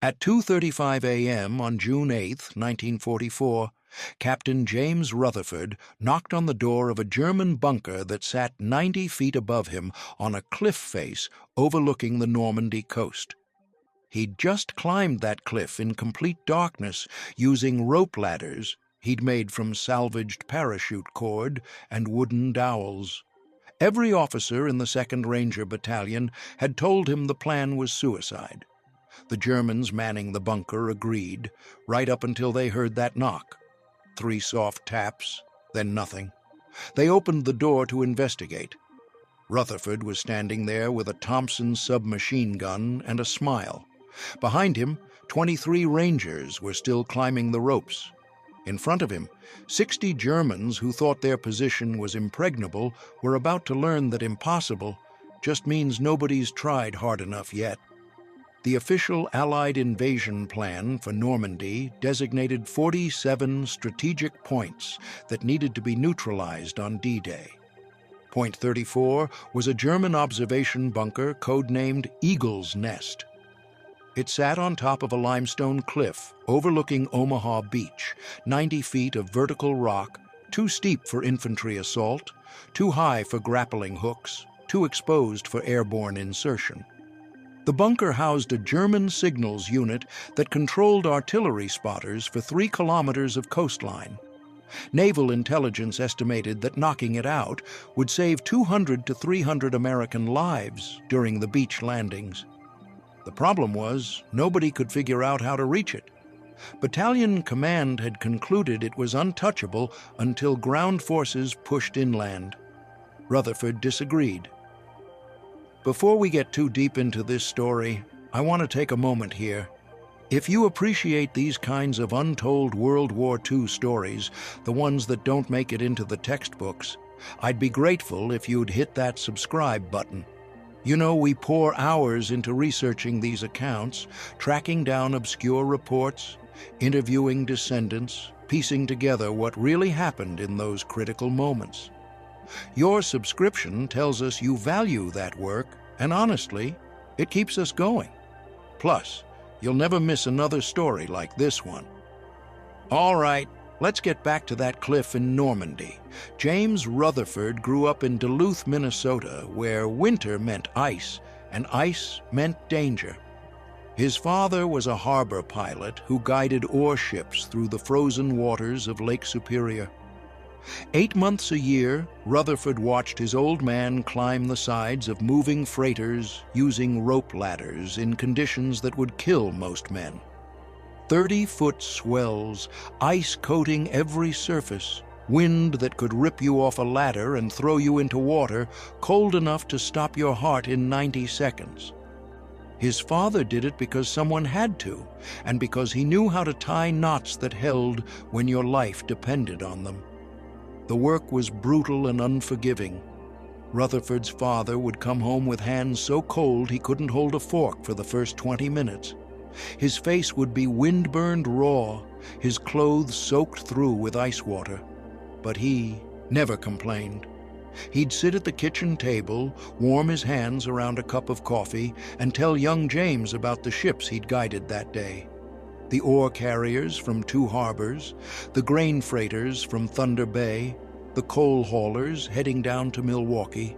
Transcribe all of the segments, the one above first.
At 2:35 a.m. on June 8, 1944, Captain James Rutherford knocked on the door of a German bunker that sat 90 feet above him on a cliff face overlooking the Normandy coast. He'd just climbed that cliff in complete darkness using rope ladders he'd made from salvaged parachute cord and wooden dowels. Every officer in the 2nd Ranger Battalion had told him the plan was suicide. The Germans manning the bunker agreed, right up until they heard that knock. 3 soft taps, then nothing. They opened the door to investigate. Rutherford was standing there with a Thompson submachine gun and a smile. Behind him, 23 Rangers were still climbing the ropes. In front of him, 60 Germans who thought their position was impregnable were about to learn that impossible just means nobody's tried hard enough yet. The official Allied invasion plan for Normandy designated 47 strategic points that needed to be neutralized on D-Day. Point 34 was a German observation bunker codenamed Eagle's Nest. It sat on top of a limestone cliff overlooking Omaha Beach, 90 feet of vertical rock, too steep for infantry assault, too high for grappling hooks, too exposed for airborne insertion. The bunker housed a German signals unit that controlled artillery spotters for 3 kilometers of coastline. Naval intelligence estimated that knocking it out would save 200 to 300 American lives during the beach landings. The problem was, nobody could figure out how to reach it. Battalion command had concluded it was untouchable until ground forces pushed inland. Rutherford disagreed. Before we get too deep into this story, I want to take a moment here. If you appreciate these kinds of untold World War II stories, the ones that don't make it into the textbooks, I'd be grateful if you'd hit that subscribe button. You know, we pour hours into researching these accounts, tracking down obscure reports, interviewing descendants, piecing together what really happened in those critical moments. Your subscription tells us you value that work, and honestly, it keeps us going. Plus, you'll never miss another story like this one. All right, let's get back to that cliff in Normandy. James Rutherford grew up in Duluth, Minnesota, where winter meant ice, and ice meant danger. His father was a harbor pilot who guided ore ships through the frozen waters of Lake Superior. 8 months a year, Rutherford watched his old man climb the sides of moving freighters using rope ladders in conditions that would kill most men. 30-foot swells, ice coating every surface, wind that could rip you off a ladder and throw you into water cold enough to stop your heart in 90 seconds. His father did it because someone had to, and because he knew how to tie knots that held when your life depended on them. The work was brutal and unforgiving. Rutherford's father would come home with hands so cold he couldn't hold a fork for the first 20 minutes. His face would be wind-burned raw, his clothes soaked through with ice water. But he never complained. He'd sit at the kitchen table, warm his hands around a cup of coffee, and tell young James about the ships he'd guided that day. The ore carriers from 2 harbors, the grain freighters from Thunder Bay, the coal haulers heading down to Milwaukee.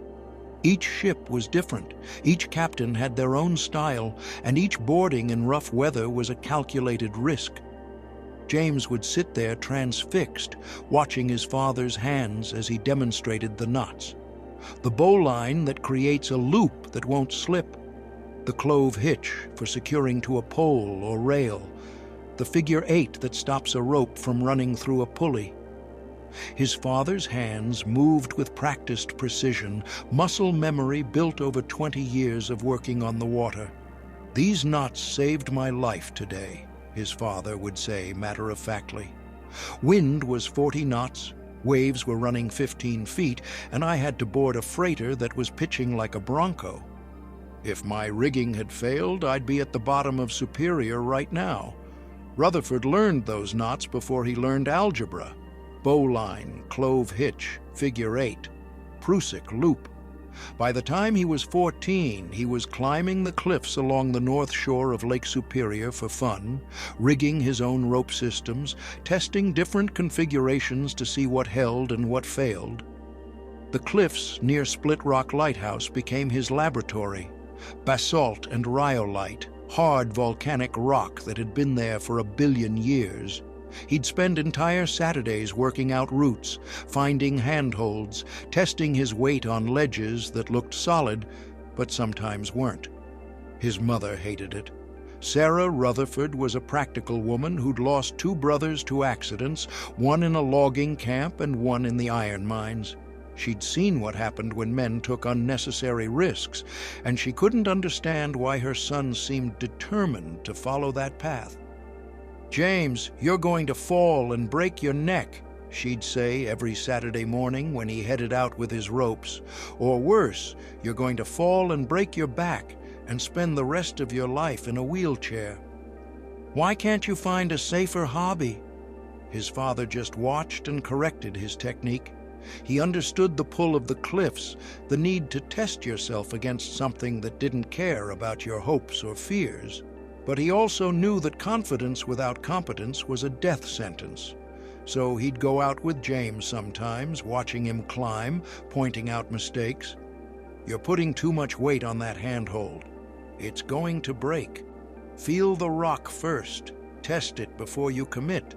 Each ship was different, each captain had their own style, and each boarding in rough weather was a calculated risk. James would sit there transfixed, watching his father's hands as he demonstrated the knots. The bowline that creates a loop that won't slip, the clove hitch for securing to a pole or rail, the figure 8 that stops a rope from running through a pulley. His father's hands moved with practiced precision, muscle memory built over 20 years of working on the water. "These knots saved my life today," his father would say matter-of-factly. Wind was 40 knots, waves were running 15 feet, and I had to board a freighter that was pitching like a bronco. If my rigging had failed, I'd be at the bottom of Superior right now. Rutherford learned those knots before he learned algebra. Bowline, clove hitch, figure 8, Prusik loop. By the time he was 14, he was climbing the cliffs along the north shore of Lake Superior for fun, rigging his own rope systems, testing different configurations to see what held and what failed. The cliffs near Split Rock Lighthouse became his laboratory. Basalt and rhyolite, hard volcanic rock that had been there for 1 billion years. He'd spend entire Saturdays working out routes, finding handholds, testing his weight on ledges that looked solid, but sometimes weren't. His mother hated it. Sarah Rutherford was a practical woman who'd lost 2 brothers to accidents, one in a logging camp and one in the iron mines. She'd seen what happened when men took unnecessary risks, and she couldn't understand why her son seemed determined to follow that path. "James, you're going to fall and break your neck," she'd say every Saturday morning when he headed out with his ropes. "Or worse, you're going to fall and break your back and spend the rest of your life in a wheelchair. Why can't you find a safer hobby?" His father just watched and corrected his technique. He understood the pull of the cliffs, the need to test yourself against something that didn't care about your hopes or fears. But he also knew that confidence without competence was a death sentence. So he'd go out with James sometimes, watching him climb, pointing out mistakes. "You're putting too much weight on that handhold. It's going to break. Feel the rock first. Test it before you commit.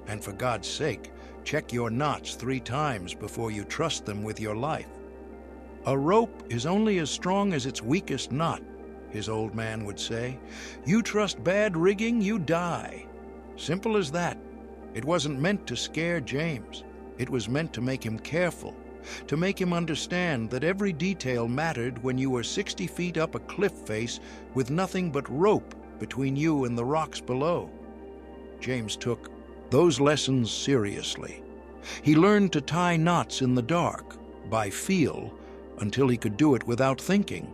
And for God's sake, check your knots 3 times before you trust them with your life. A rope is only as strong as its weakest knot," his old man would say. "You trust bad rigging, you die." Simple as that. It wasn't meant to scare James. It was meant to make him careful, to make him understand that every detail mattered when you were 60 feet up a cliff face with nothing but rope between you and the rocks below. James took those lessons seriously. He learned to tie knots in the dark, by feel, until he could do it without thinking.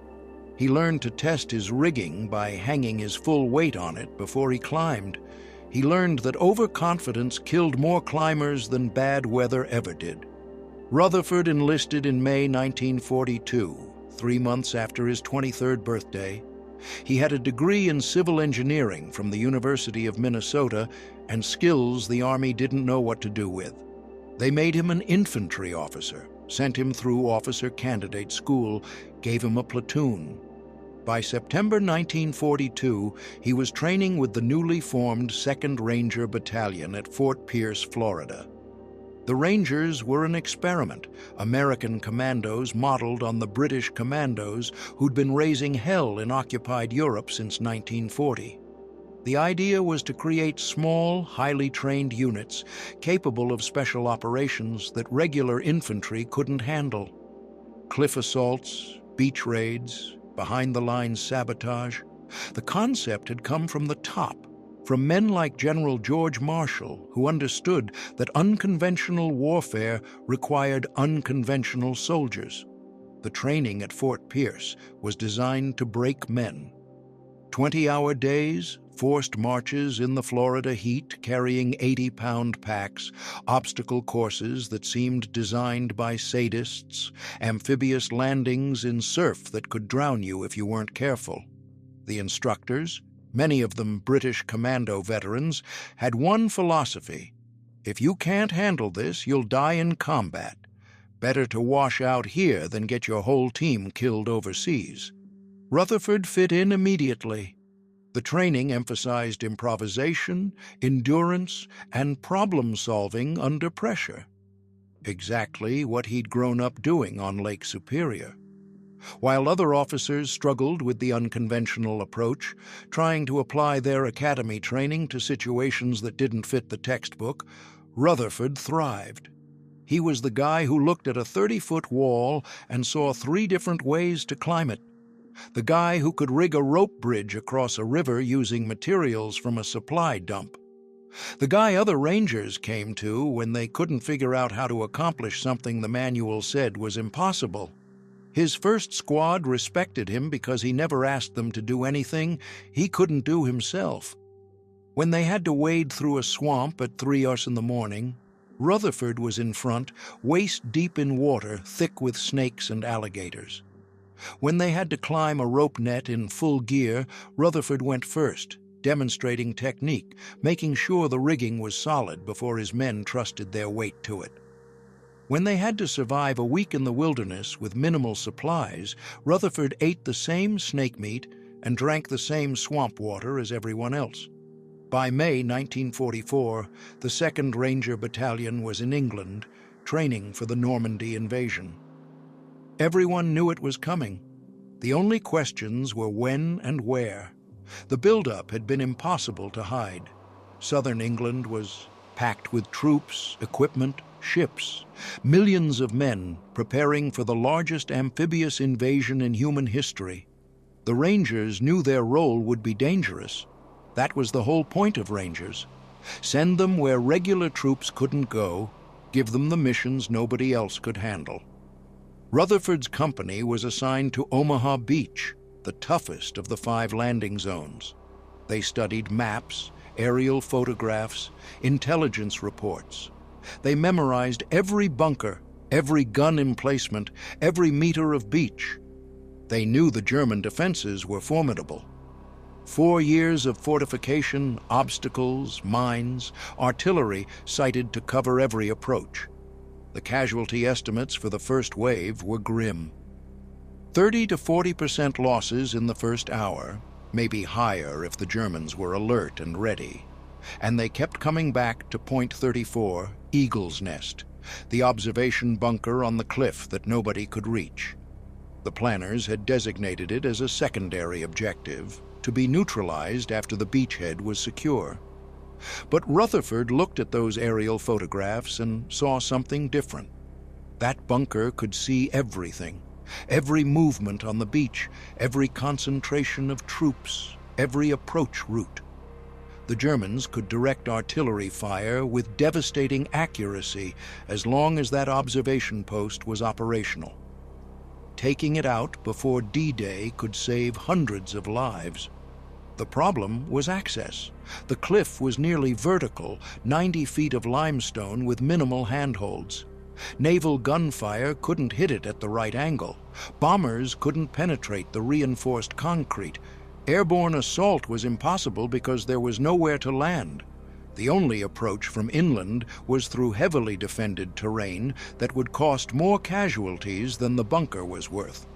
He learned to test his rigging by hanging his full weight on it before he climbed. He learned that overconfidence killed more climbers than bad weather ever did. Rutherford enlisted in May 1942, 3 months after his 23rd birthday. He had a degree in civil engineering from the University of Minnesota and skills the Army didn't know what to do with. They made him an infantry officer, sent him through officer candidate school, gave him a platoon. By September 1942, he was training with the newly formed 2nd Ranger Battalion at Fort Pierce, Florida. The Rangers were an experiment, American commandos modeled on the British commandos who'd been raising hell in occupied Europe since 1940. The idea was to create small, highly trained units capable of special operations that regular infantry couldn't handle. Cliff assaults, beach raids, behind-the-lines sabotage. The concept had come from the top, from men like General George Marshall, who understood that unconventional warfare required unconventional soldiers. The training at Fort Pierce was designed to break men. 20-hour days, forced marches in the Florida heat carrying 80-pound packs, obstacle courses that seemed designed by sadists, amphibious landings in surf that could drown you if you weren't careful. The instructors, many of them British commando veterans, had one philosophy: if you can't handle this, you'll die in combat. Better to wash out here than get your whole team killed overseas. Rutherford fit in immediately. The training emphasized improvisation, endurance, and problem-solving under pressure. Exactly what he'd grown up doing on Lake Superior. While other officers struggled with the unconventional approach, trying to apply their academy training to situations that didn't fit the textbook, Rutherford thrived. He was the guy who looked at a 30-foot wall and saw 3 different ways to climb it. The guy who could rig a rope bridge across a river using materials from a supply dump. The guy other Rangers came to when they couldn't figure out how to accomplish something the manual said was impossible. His first squad respected him because he never asked them to do anything he couldn't do himself. When they had to wade through a swamp at 3 in the morning, Rutherford was in front, waist-deep in water, thick with snakes and alligators. When they had to climb a rope net in full gear, Rutherford went first, demonstrating technique, making sure the rigging was solid before his men trusted their weight to it. When they had to survive a week in the wilderness with minimal supplies, Rutherford ate the same snake meat and drank the same swamp water as everyone else. By May 1944, the 2nd Ranger Battalion was in England, training for the Normandy invasion. Everyone knew it was coming. The only questions were when and where. The build-up had been impossible to hide. Southern England was packed with troops, equipment, ships, millions of men preparing for the largest amphibious invasion in human history. The Rangers knew their role would be dangerous. That was the whole point of Rangers. Send them where regular troops couldn't go, give them the missions nobody else could handle. Rutherford's company was assigned to Omaha Beach, the toughest of the 5 landing zones. They studied maps, aerial photographs, intelligence reports. They memorized every bunker, every gun emplacement, every meter of beach. They knew the German defenses were formidable. 4 years of fortification, obstacles, mines, artillery sighted to cover every approach. The casualty estimates for the first wave were grim. 30 to 40% losses in the first hour, maybe higher if the Germans were alert and ready. And they kept coming back to Point 34, Eagle's Nest, the observation bunker on the cliff that nobody could reach. The planners had designated it as a secondary objective, to be neutralized after the beachhead was secure. But Rutherford looked at those aerial photographs and saw something different. That bunker could see everything, every movement on the beach, every concentration of troops, every approach route. The Germans could direct artillery fire with devastating accuracy as long as that observation post was operational. Taking it out before D-Day could save hundreds of lives. The problem was access. The cliff was nearly vertical, 90 feet of limestone with minimal handholds. Naval gunfire couldn't hit it at the right angle. Bombers couldn't penetrate the reinforced concrete. Airborne assault was impossible because there was nowhere to land. The only approach from inland was through heavily defended terrain that would cost more casualties than the bunker was worth.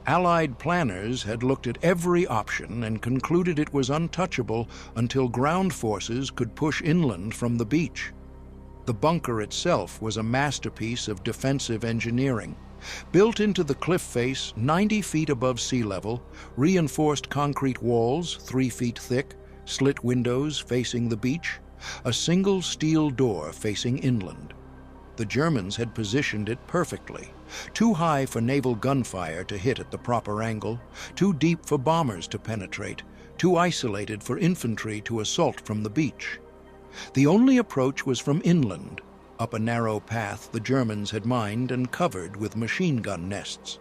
Allied planners had looked at every option and concluded it was untouchable until ground forces could push inland from the beach. The bunker itself was a masterpiece of defensive engineering. Built into the cliff face 90 feet above sea level, reinforced concrete walls 3 feet thick, slit windows facing the beach, a single steel door facing inland. The Germans had positioned it perfectly, too high for naval gunfire to hit at the proper angle, too deep for bombers to penetrate, too isolated for infantry to assault from the beach. The only approach was from inland, up a narrow path the Germans had mined and covered with machine gun nests.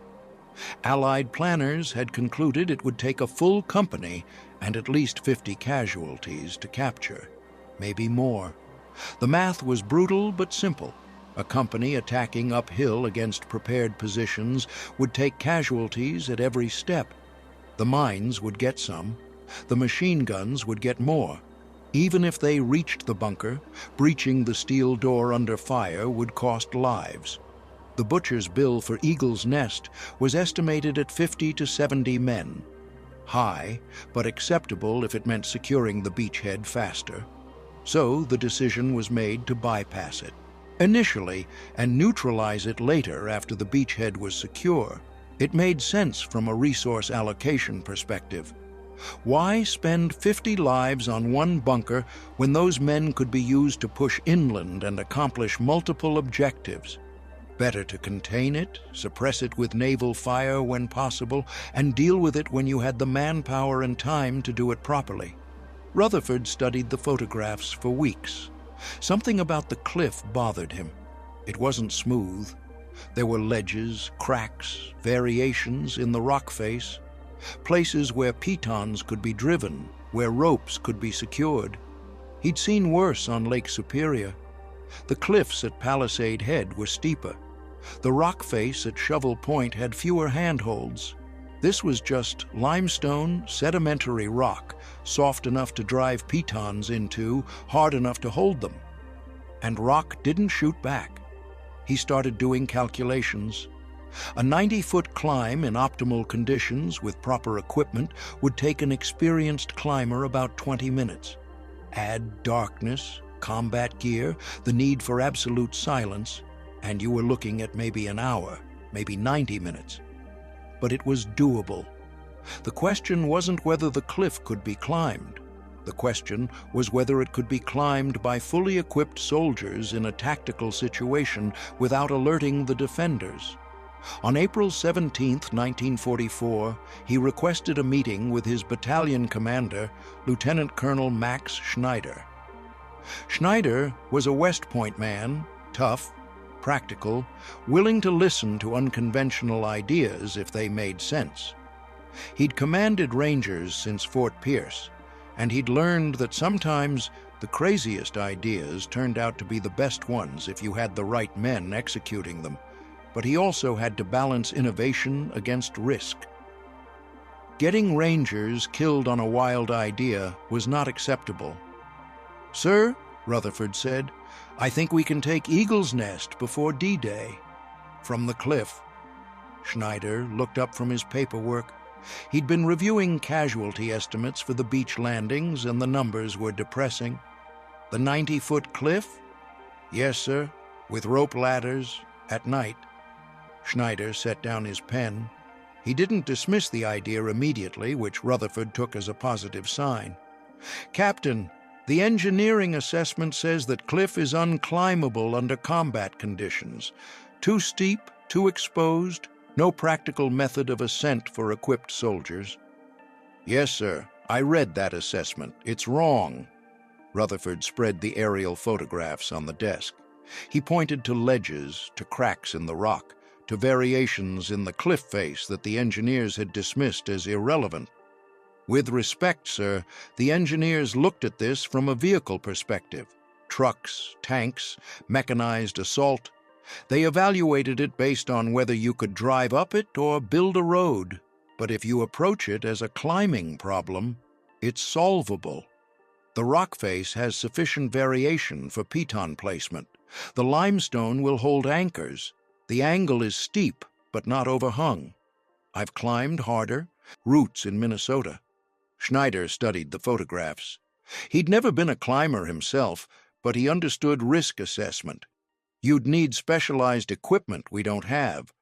Allied planners had concluded it would take a full company and at least 50 casualties to capture, maybe more. The math was brutal but simple. A company attacking uphill against prepared positions would take casualties at every step. The mines would get some. The machine guns would get more. Even if they reached the bunker, breaching the steel door under fire would cost lives. The butcher's bill for Eagle's Nest was estimated at 50 to 70 men. High, but acceptable if it meant securing the beachhead faster. So the decision was made to bypass it initially and neutralize it later after the beachhead was secure. It made sense from a resource allocation perspective. Why spend 50 lives on one bunker when those men could be used to push inland and accomplish multiple objectives? Better to contain it, suppress it with naval fire when possible, and deal with it when you had the manpower and time to do it properly. Rutherford studied the photographs for weeks. Something about the cliff bothered him. It wasn't smooth. There were ledges, cracks, variations in the rock face, places where pitons could be driven, where ropes could be secured. He'd seen worse on Lake Superior. The cliffs at Palisade Head were steeper. The rock face at Shovel Point had fewer handholds. This was just limestone, sedimentary rock, soft enough to drive pitons into, hard enough to hold them. And rock didn't shoot back. He started doing calculations. A 90-foot climb in optimal conditions with proper equipment would take an experienced climber about 20 minutes. Add darkness, combat gear, the need for absolute silence, and you were looking at maybe an hour, maybe 90 minutes. But it was doable. The question wasn't whether the cliff could be climbed. The question was whether it could be climbed by fully equipped soldiers in a tactical situation without alerting the defenders. On April 17, 1944, he requested a meeting with his battalion commander, Lieutenant Colonel Max Schneider. Schneider was a West Point man, tough, practical, willing to listen to unconventional ideas if they made sense. He'd commanded Rangers since Fort Pierce, and he'd learned that sometimes the craziest ideas turned out to be the best ones if you had the right men executing them. But he also had to balance innovation against risk. Getting Rangers killed on a wild idea was not acceptable. "Sir," Rutherford said, "I think we can take Eagle's Nest before D-Day." From the cliff, Schneider looked up from his paperwork. He'd been reviewing casualty estimates for the beach landings, and the numbers were depressing. "The 90-foot cliff?" "Yes, sir, with rope ladders, at night." Schneider set down his pen. He didn't dismiss the idea immediately, which Rutherford took as a positive sign. "Captain, the engineering assessment says that cliff is unclimbable under combat conditions. Too steep, too exposed, no practical method of ascent for equipped soldiers." "Yes, sir, I read that assessment. It's wrong." Rutherford spread the aerial photographs on the desk. He pointed to ledges, to cracks in the rock, to variations in the cliff face that the engineers had dismissed as irrelevant. "With respect, sir, the engineers looked at this from a vehicle perspective. Trucks, tanks, mechanized assault. They evaluated it based on whether you could drive up it or build a road. But if you approach it as a climbing problem, it's solvable. The rock face has sufficient variation for piton placement. The limestone will hold anchors. The angle is steep, but not overhung. I've climbed harder, routes in Minnesota." Schneider studied the photographs. He'd never been a climber himself, but he understood risk assessment. You'd need specialized equipment we don't have.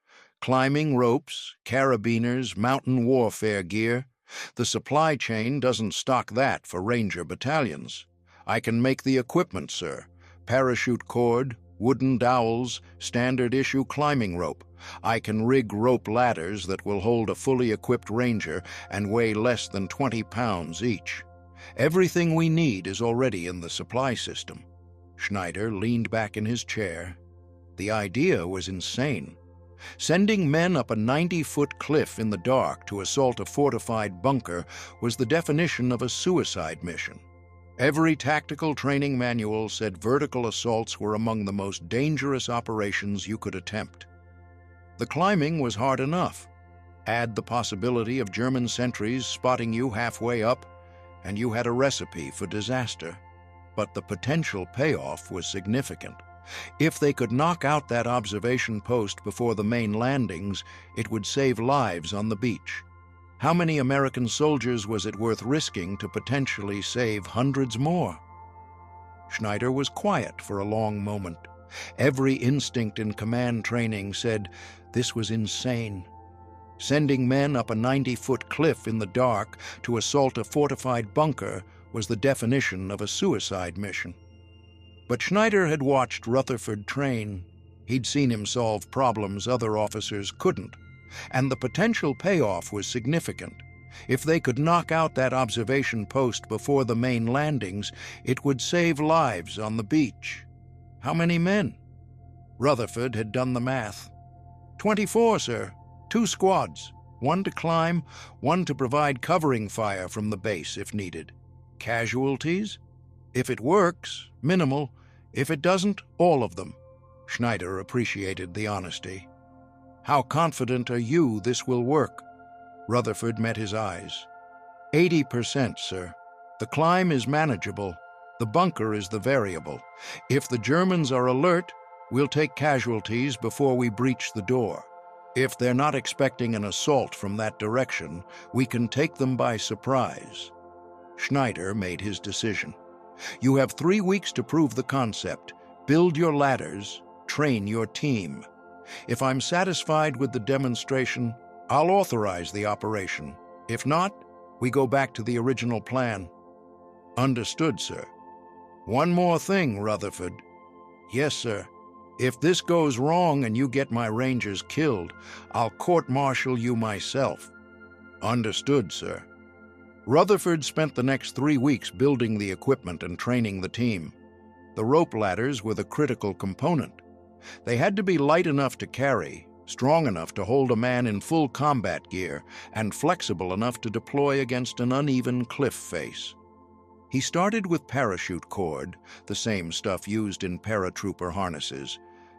Climbing ropes, carabiners, mountain warfare gear. The supply chain doesn't stock that for Ranger battalions. I can make the equipment, sir. Parachute cord, wooden dowels, standard-issue climbing rope. I can rig rope ladders that will hold a fully equipped Ranger and weigh less than 20 pounds each. Everything we need is already in the supply system." Schneider leaned back in his chair. The idea was insane. Sending men up a 90-foot cliff in the dark to assault a fortified bunker was the definition of a suicide mission. Every tactical training manual said vertical assaults were among the most dangerous operations you could attempt. The climbing was hard enough. Add the possibility of German sentries spotting you halfway up, and you had a recipe for disaster. But the potential payoff was significant. If they could knock out that observation post before the main landings, it would save lives on the beach. How many American soldiers was it worth risking to potentially save hundreds more? Schneider was quiet for a long moment. Every instinct in command training said this was insane. Sending men up a 90-foot cliff in the dark to assault a fortified bunker was the definition of a suicide mission. But Schneider had watched Rutherford train. He'd seen him solve problems other officers couldn't. And the potential payoff was significant. If they could knock out that observation post before the main landings, it would save lives on the beach. How many men? Rutherford had done the math. 24, sir. 2 squads. 1 to climb, 1 to provide covering fire from the base if needed. Casualties? If it works, minimal. If it doesn't, all of them." Schneider appreciated the honesty. "How confident are you this will work?" Rutherford met his eyes. 80%, sir. The climb is manageable. The bunker is the variable. If the Germans are alert, we'll take casualties before we breach the door. If they're not expecting an assault from that direction, we can take them by surprise." Schneider made his decision. "You have 3 weeks to prove the concept. Build your ladders, train your team. If I'm satisfied with the demonstration, I'll authorize the operation. If not, we go back to the original plan." "Understood, sir." "One more thing, Rutherford." "Yes, sir. If this goes wrong and you get my Rangers killed, I'll court-martial you myself." "Understood, sir." Rutherford spent the next 3 weeks building the equipment and training the team. The rope ladders were the critical component. They had to be light enough to carry, strong enough to hold a man in full combat gear, and flexible enough to deploy against an uneven cliff face. He started with parachute cord, the same stuff used in paratrooper harnesses.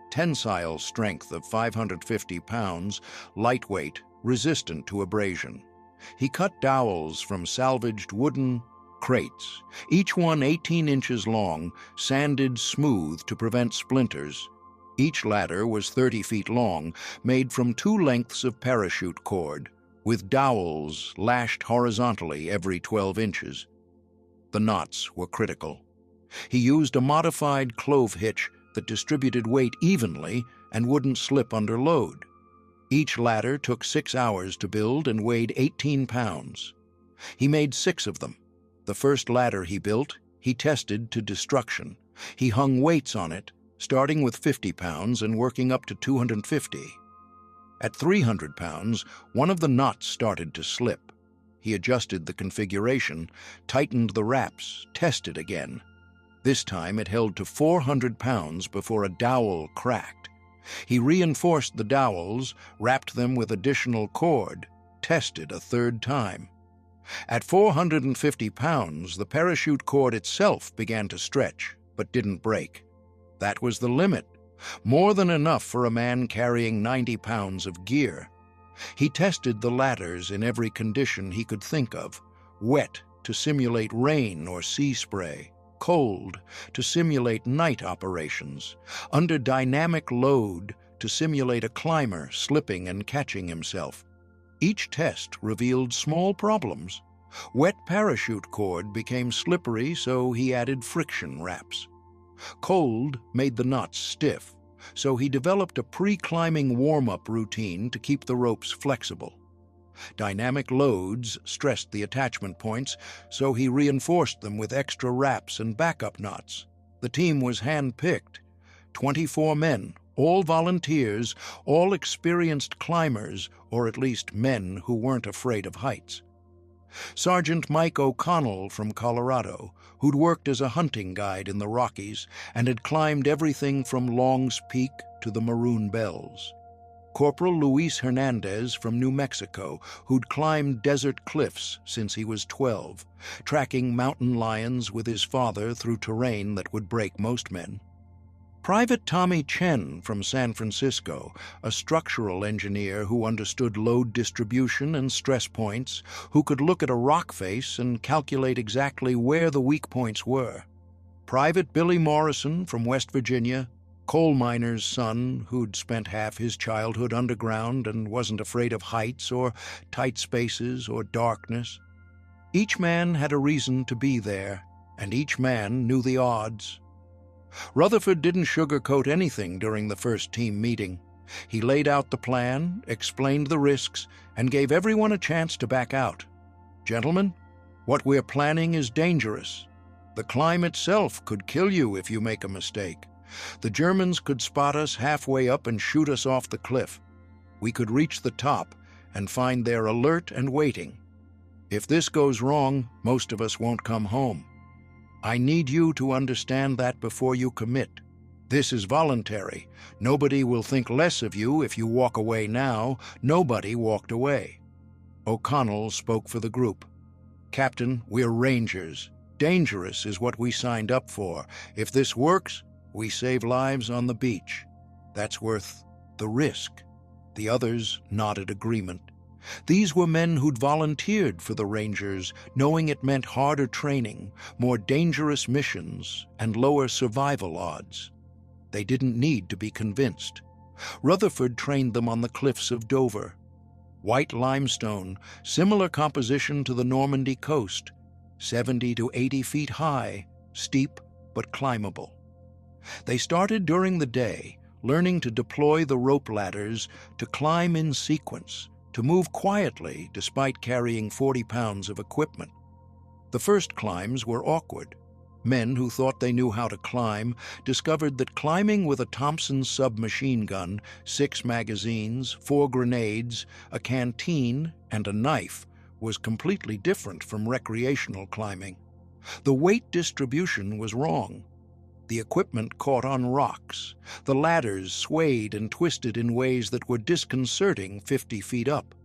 Tensile strength of 550 pounds, lightweight, resistant to abrasion. He cut dowels from salvaged wooden crates, each one 18 inches long, sanded smooth to prevent splinters. Each ladder was 30 feet long, made from 2 lengths of parachute cord, with dowels lashed horizontally every 12 inches. The knots were critical. He used a modified clove hitch that distributed weight evenly and wouldn't slip under load. Each ladder took 6 hours to build and weighed 18 pounds. He made 6 of them. The first ladder he built, he tested to destruction. He hung weights on it, starting with 50 pounds and working up to 250. At 300 pounds, one of the knots started to slip. He adjusted the configuration, tightened the wraps, tested again. This time it held to 400 pounds before a dowel cracked. He reinforced the dowels, wrapped them with additional cord, tested a 3rd time. At 450 pounds, the parachute cord itself began to stretch, but didn't break. That was the limit, more than enough for a man carrying 90 pounds of gear. He tested the ladders in every condition he could think of: wet to simulate rain or sea spray, cold to simulate night operations, under dynamic load to simulate a climber slipping and catching himself. Each test revealed small problems. Wet parachute cord became slippery, so he added friction wraps. Cold made the knots stiff, so he developed a pre-climbing warm-up routine to keep the ropes flexible. Dynamic loads stressed the attachment points, so he reinforced them with extra wraps and backup knots. The team was hand-picked. 24 men, all volunteers, all experienced climbers, or at least men who weren't afraid of heights. Sergeant Mike O'Connell from Colorado, who'd worked as a hunting guide in the Rockies and had climbed everything from Long's Peak to the Maroon Bells. Corporal Luis Hernandez from New Mexico, who'd climbed desert cliffs since he was 12, tracking mountain lions with his father through terrain that would break most men. Private Tommy Chen from San Francisco, a structural engineer who understood load distribution and stress points, who could look at a rock face and calculate exactly where the weak points were. Private Billy Morrison from West Virginia, coal miner's son who'd spent half his childhood underground and wasn't afraid of heights or tight spaces or darkness. Each man had a reason to be there, and each man knew the odds. Rutherford didn't sugarcoat anything during the first team meeting. He laid out the plan, explained the risks, and gave everyone a chance to back out. "Gentlemen, what we're planning is dangerous. The climb itself could kill you if you make a mistake. The Germans could spot us halfway up and shoot us off the cliff. We could reach the top and find they're alert and waiting. If this goes wrong, most of us won't come home. I need you to understand that before you commit. This is voluntary. Nobody will think less of you if you walk away now. Nobody walked away." O'Connell spoke for the group. "Captain, we're Rangers. Dangerous is what we signed up for. If this works, We save lives on the beach. That's worth the risk." The others nodded agreement. These were men who'd volunteered for the Rangers, knowing it meant harder training, more dangerous missions, and lower survival odds. They didn't need to be convinced. Rutherford trained them on the cliffs of Dover. White limestone, similar composition to the Normandy coast, 70 to 80 feet high, steep but climbable. They started during the day, learning to deploy the rope ladders, to climb in sequence, to move quietly despite carrying 40 pounds of equipment. The first climbs were awkward. Men who thought they knew how to climb discovered that climbing with a Thompson submachine gun, 6 magazines, 4 grenades, a canteen, and a knife was completely different from recreational climbing. The weight distribution was wrong. The equipment caught on rocks. The ladders swayed and twisted in ways that were disconcerting 50 feet up.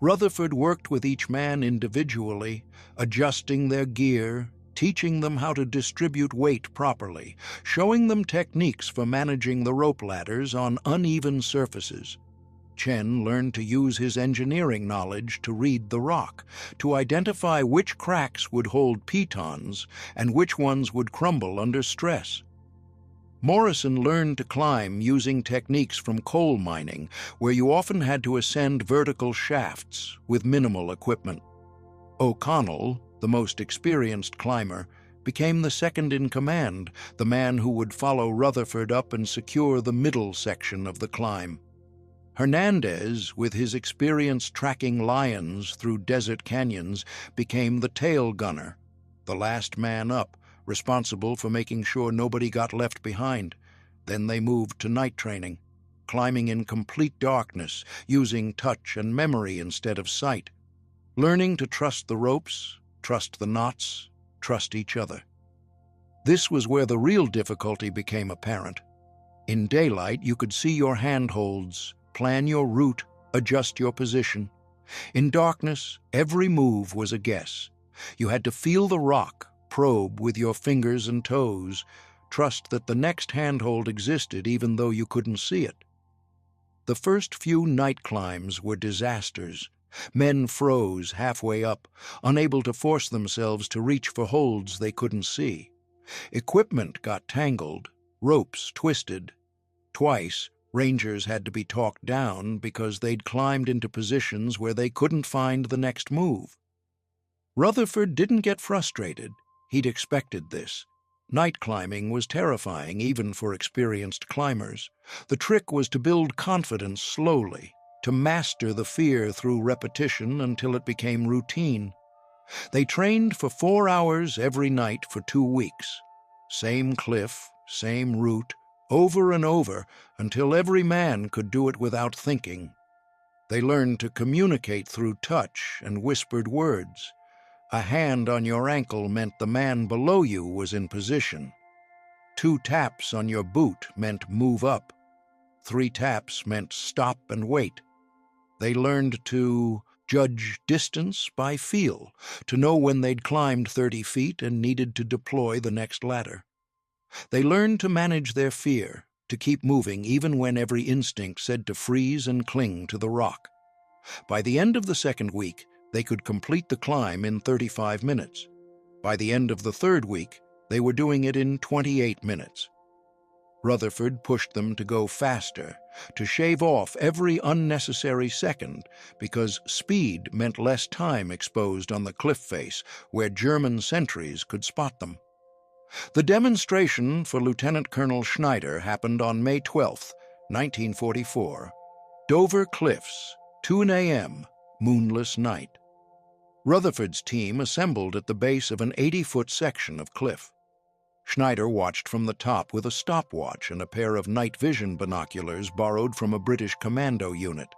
Rutherford worked with each man individually, adjusting their gear, teaching them how to distribute weight properly, showing them techniques for managing the rope ladders on uneven surfaces. Chen learned to use his engineering knowledge to read the rock, to identify which cracks would hold pitons and which ones would crumble under stress. Morrison learned to climb using techniques from coal mining, where you often had to ascend vertical shafts with minimal equipment. O'Connell, the most experienced climber, became the second in command, the man who would follow Rutherford up and secure the middle section of the climb. Hernandez, with his experience tracking lions through desert canyons, became the tail gunner, the last man up, responsible for making sure nobody got left behind. Then they moved to night training, climbing in complete darkness, using touch and memory instead of sight, learning to trust the ropes, trust the knots, trust each other. This was where the real difficulty became apparent. In daylight, you could see your handholds, plan your route, adjust your position. In darkness, every move was a guess. You had to feel the rock, probe with your fingers and toes, trust that the next handhold existed even though you couldn't see it. The first few night climbs were disasters. Men froze halfway up, unable to force themselves to reach for holds they couldn't see. Equipment got tangled, ropes twisted. Twice, Rangers had to be talked down because they'd climbed into positions where they couldn't find the next move. Rutherford didn't get frustrated. He'd expected this. Night climbing was terrifying even for experienced climbers. The trick was to build confidence slowly, to master the fear through repetition until it became routine. They trained for 4 hours every night for 2 weeks. Same cliff, same route, over and over, until every man could do it without thinking. They learned to communicate through touch and whispered words. A hand on your ankle meant the man below you was in position. 2 taps on your boot meant move up. 3 taps meant stop and wait. They learned to judge distance by feel, to know when they'd climbed 30 feet and needed to deploy the next ladder. They learned to manage their fear, to keep moving even when every instinct said to freeze and cling to the rock. By the end of the second week, they could complete the climb in 35 minutes. By the end of the third week, they were doing it in 28 minutes. Rutherford pushed them to go faster, to shave off every unnecessary second, because speed meant less time exposed on the cliff face, where German sentries could spot them. The demonstration for Lieutenant Colonel Schneider happened on May 12, 1944. Dover Cliffs, 2 a.m., moonless night. Rutherford's team assembled at the base of an 80-foot section of cliff. Schneider watched from the top with a stopwatch and a pair of night vision binoculars borrowed from a British commando unit.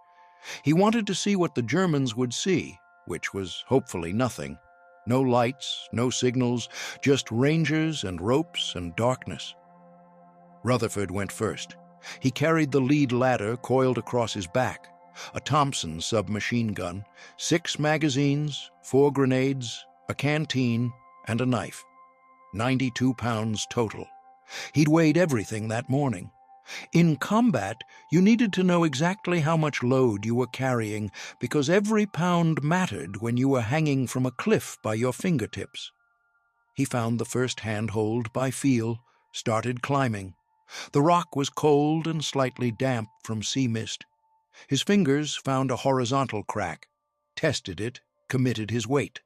He wanted to see what the Germans would see, which was hopefully nothing. No lights, no signals, just Rangers and ropes and darkness. Rutherford went first. He carried the lead ladder coiled across his back, a Thompson submachine gun, 6 magazines, 4 grenades, a canteen, and a knife. 92 pounds total. He'd weighed everything that morning. In combat, you needed to know exactly how much load you were carrying because every pound mattered when you were hanging from a cliff by your fingertips. He found the first handhold by feel, started climbing. The rock was cold and slightly damp from sea mist. His fingers found a horizontal crack, tested it, committed his weight.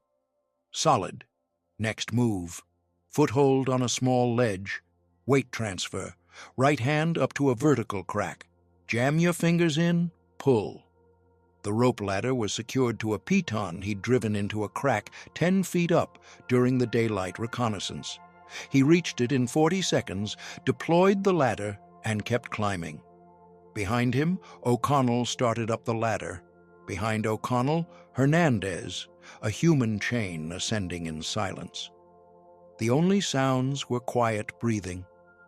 Solid. Next move. Foothold on a small ledge. Weight transfer. Right hand up to a vertical crack. Jam your fingers in, pull. The rope ladder was secured to a piton he'd driven into a crack 10 feet up during the daylight reconnaissance. He reached it in 40 seconds, deployed the ladder, and kept climbing. Behind him, O'Connell started up the ladder. Behind O'Connell, Hernandez, a human chain ascending in silence. The only sounds were quiet breathing,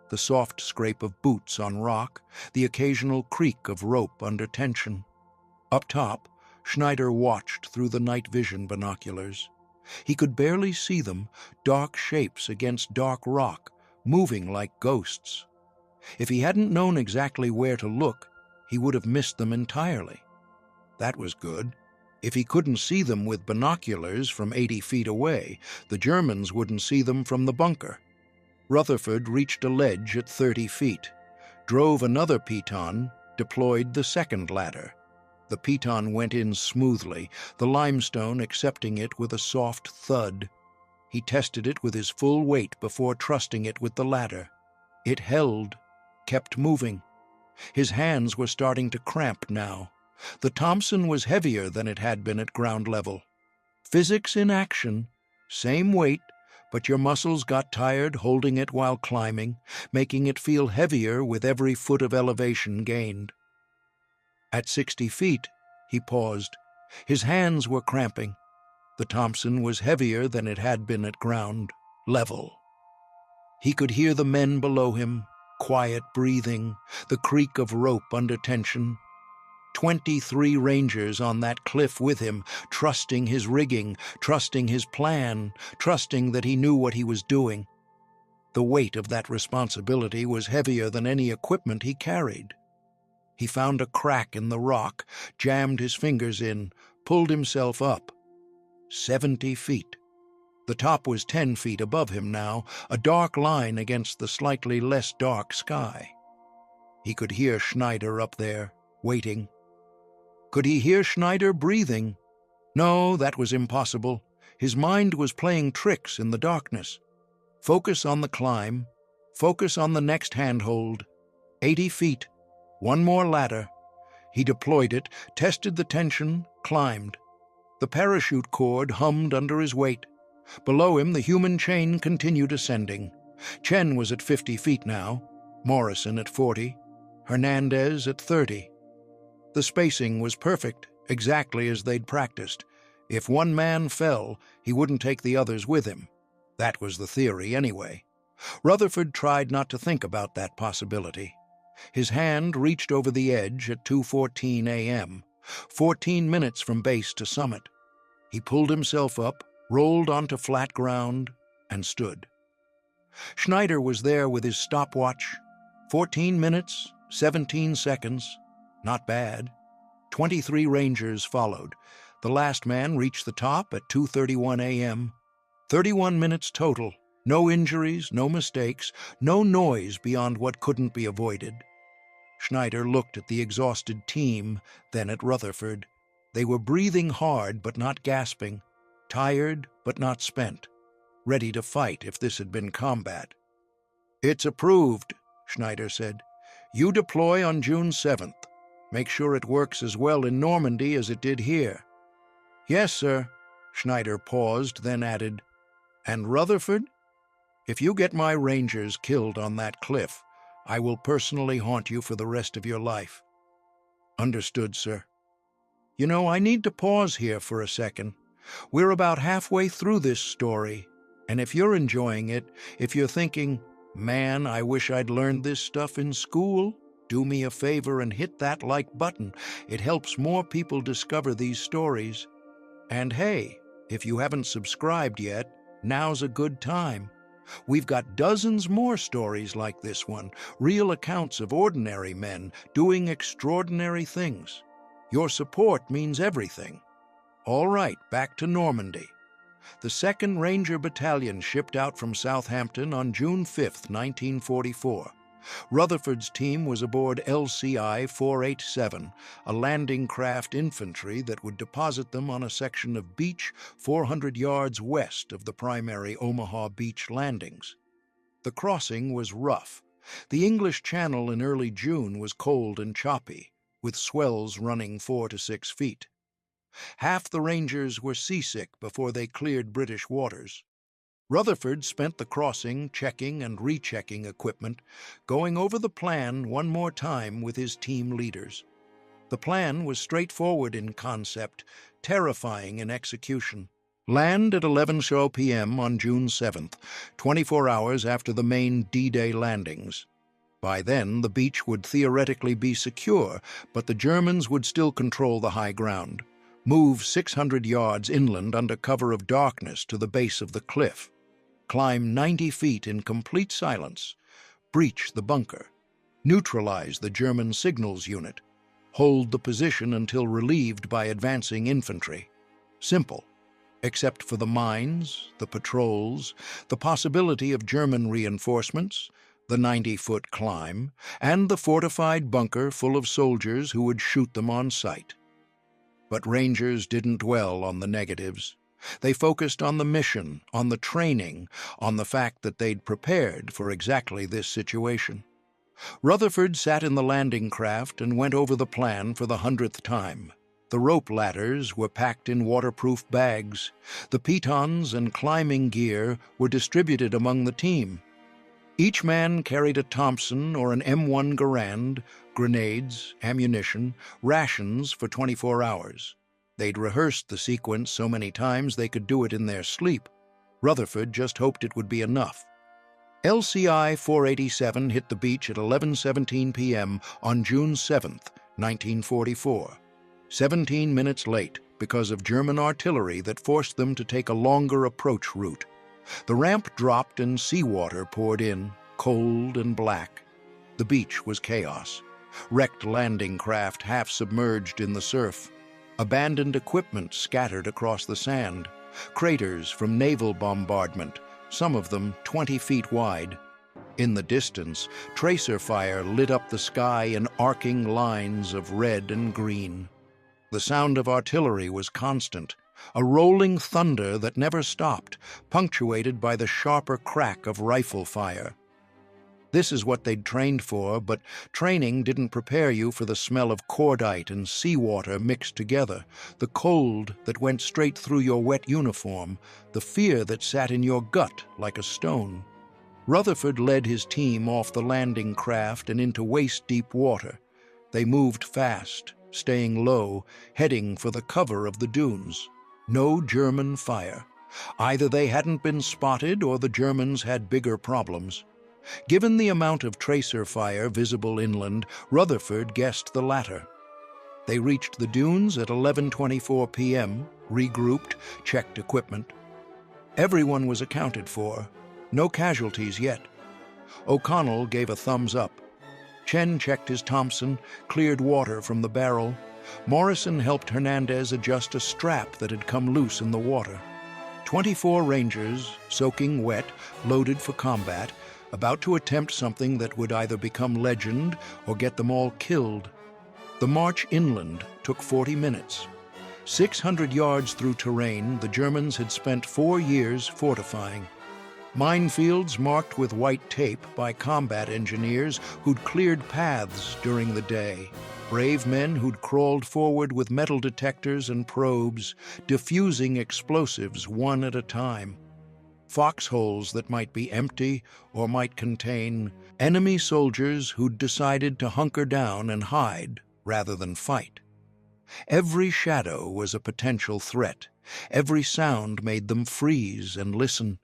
the soft scrape of boots on rock, the occasional creak of rope under tension. Up top, Schneider watched through the night vision binoculars. He could barely see them, dark shapes against dark rock, moving like ghosts. If he hadn't known exactly where to look, he would have missed them entirely. That was good. If he couldn't see them with binoculars from 80 feet away, the Germans wouldn't see them from the bunker. Rutherford reached a ledge at 30 feet, drove another piton, deployed the second ladder. The piton went in smoothly, the limestone accepting it with a soft thud. He tested it with his full weight before trusting it with the ladder. It held, kept moving. His hands were starting to cramp now. The Thompson was heavier than it had been at ground level. Physics in action, same weight, but your muscles got tired holding it while climbing, making it feel heavier with every foot of elevation gained. At 60 feet, he paused. His hands were cramping. The Thompson was heavier than it had been at ground level. He could hear the men below him, quiet breathing, the creak of rope under tension. 23 Rangers on that cliff with him, trusting his rigging, trusting his plan, trusting that he knew what he was doing. The weight of that responsibility was heavier than any equipment he carried. He found a crack in the rock, jammed his fingers in, pulled himself up. 70 feet. The top was 10 feet above him now, a dark line against the slightly less dark sky. He could hear Schneider up there, waiting. Could he hear Schneider breathing? No, that was impossible. His mind was playing tricks in the darkness. Focus on the climb. Focus on the next handhold. 80 feet. One more ladder. He deployed it, tested the tension, climbed. The parachute cord hummed under his weight. Below him, the human chain continued ascending. Chen was at 50 feet now, Morrison at 40, Hernandez at 30. The spacing was perfect, exactly as they'd practiced. If one man fell, he wouldn't take the others with him. That was the theory anyway. Rutherford tried not to think about that possibility. His hand reached over the edge at 2:14 a.m., 14 minutes from base to summit. He pulled himself up, rolled onto flat ground, and stood. Schneider was there with his stopwatch. 14 minutes, 17 seconds. Not bad. 23 Rangers followed. The last man reached the top at 2:31 a.m. 31 minutes total. No injuries, no mistakes, no noise beyond what couldn't be avoided. Schneider looked at the exhausted team, then at Rutherford. They were breathing hard but not gasping, tired but not spent, ready to fight if this had been combat. "It's approved," Schneider said. "You deploy on June 7th. Make sure it works as well in Normandy as it did here." "Yes, sir." Schneider paused, then added, "And Rutherford? If you get my Rangers killed on that cliff, I will personally haunt you for the rest of your life." "Understood, sir." You know, I need to pause here for a second. We're about halfway through this story, and if you're enjoying it, if you're thinking, "Man, I wish I'd learned this stuff in school," do me a favor and hit that like button. It helps more people discover these stories. And hey, if you haven't subscribed yet, now's a good time. We've got dozens more stories like this one, real accounts of ordinary men doing extraordinary things. Your support means everything. All right, back to Normandy. The 2nd Ranger Battalion shipped out from Southampton on June 5, 1944. Rutherford's team was aboard LCI 487, a landing craft infantry that would deposit them on a section of beach 400 yards west of the primary Omaha Beach landings. The crossing was rough. The English Channel in early June was cold and choppy, with swells running 4 to 6 feet. Half the Rangers were seasick before they cleared British waters. Rutherford spent the crossing checking and rechecking equipment, going over the plan one more time with his team leaders. The plan was straightforward in concept, terrifying in execution. Land at 11:00 p.m. on June 7th, 24 hours after the main D-Day landings. By then, the beach would theoretically be secure, but the Germans would still control the high ground. Move 600 yards inland under cover of darkness to the base of the cliff. Climb 90 feet in complete silence. Breach the bunker. Neutralize the German signals unit. Hold the position until relieved by advancing infantry. Simple, except for the mines, the patrols, the possibility of German reinforcements, the 90-foot climb, and the fortified bunker full of soldiers who would shoot them on sight. But Rangers didn't dwell on the negatives. They focused on the mission, on the training, on the fact that they'd prepared for exactly this situation. Rutherford sat in the landing craft and went over the plan for the 100th time. The rope ladders were packed in waterproof bags. The pitons and climbing gear were distributed among the team. Each man carried a Thompson or an M1 Garand, grenades, ammunition, rations for 24 hours. They'd rehearsed the sequence so many times they could do it in their sleep. Rutherford just hoped it would be enough. LCI 487 hit the beach at 11:17 p.m. on June 7, 1944. 17 minutes late because of German artillery that forced them to take a longer approach route. The ramp dropped and seawater poured in, cold and black. The beach was chaos. Wrecked landing craft half submerged in the surf. Abandoned equipment scattered across the sand. Craters from naval bombardment, some of them 20 feet wide. In the distance, tracer fire lit up the sky in arcing lines of red and green. The sound of artillery was constant, a rolling thunder that never stopped, punctuated by the sharper crack of rifle fire. This is what they'd trained for, but training didn't prepare you for the smell of cordite and seawater mixed together, the cold that went straight through your wet uniform, the fear that sat in your gut like a stone. Rutherford led his team off the landing craft and into waist-deep water. They moved fast, staying low, heading for the cover of the dunes. No German fire. Either they hadn't been spotted or the Germans had bigger problems. Given the amount of tracer fire visible inland, Rutherford guessed the latter. They reached the dunes at 11:24 p.m., regrouped, checked equipment. Everyone was accounted for. No casualties yet. O'Connell gave a thumbs up. Chen checked his Thompson, cleared water from the barrel. Morrison helped Hernandez adjust a strap that had come loose in the water. 24 Rangers, soaking wet, loaded for combat, about to attempt something that would either become legend or get them all killed. The march inland took 40 minutes. 600 yards through terrain the Germans had spent 4 years fortifying. Minefields marked with white tape by combat engineers who'd cleared paths during the day. Brave men who'd crawled forward with metal detectors and probes, diffusing explosives one at a time. Foxholes that might be empty or might contain enemy soldiers who'd decided to hunker down and hide rather than fight. Every shadow was a potential threat. Every sound made them freeze and listen.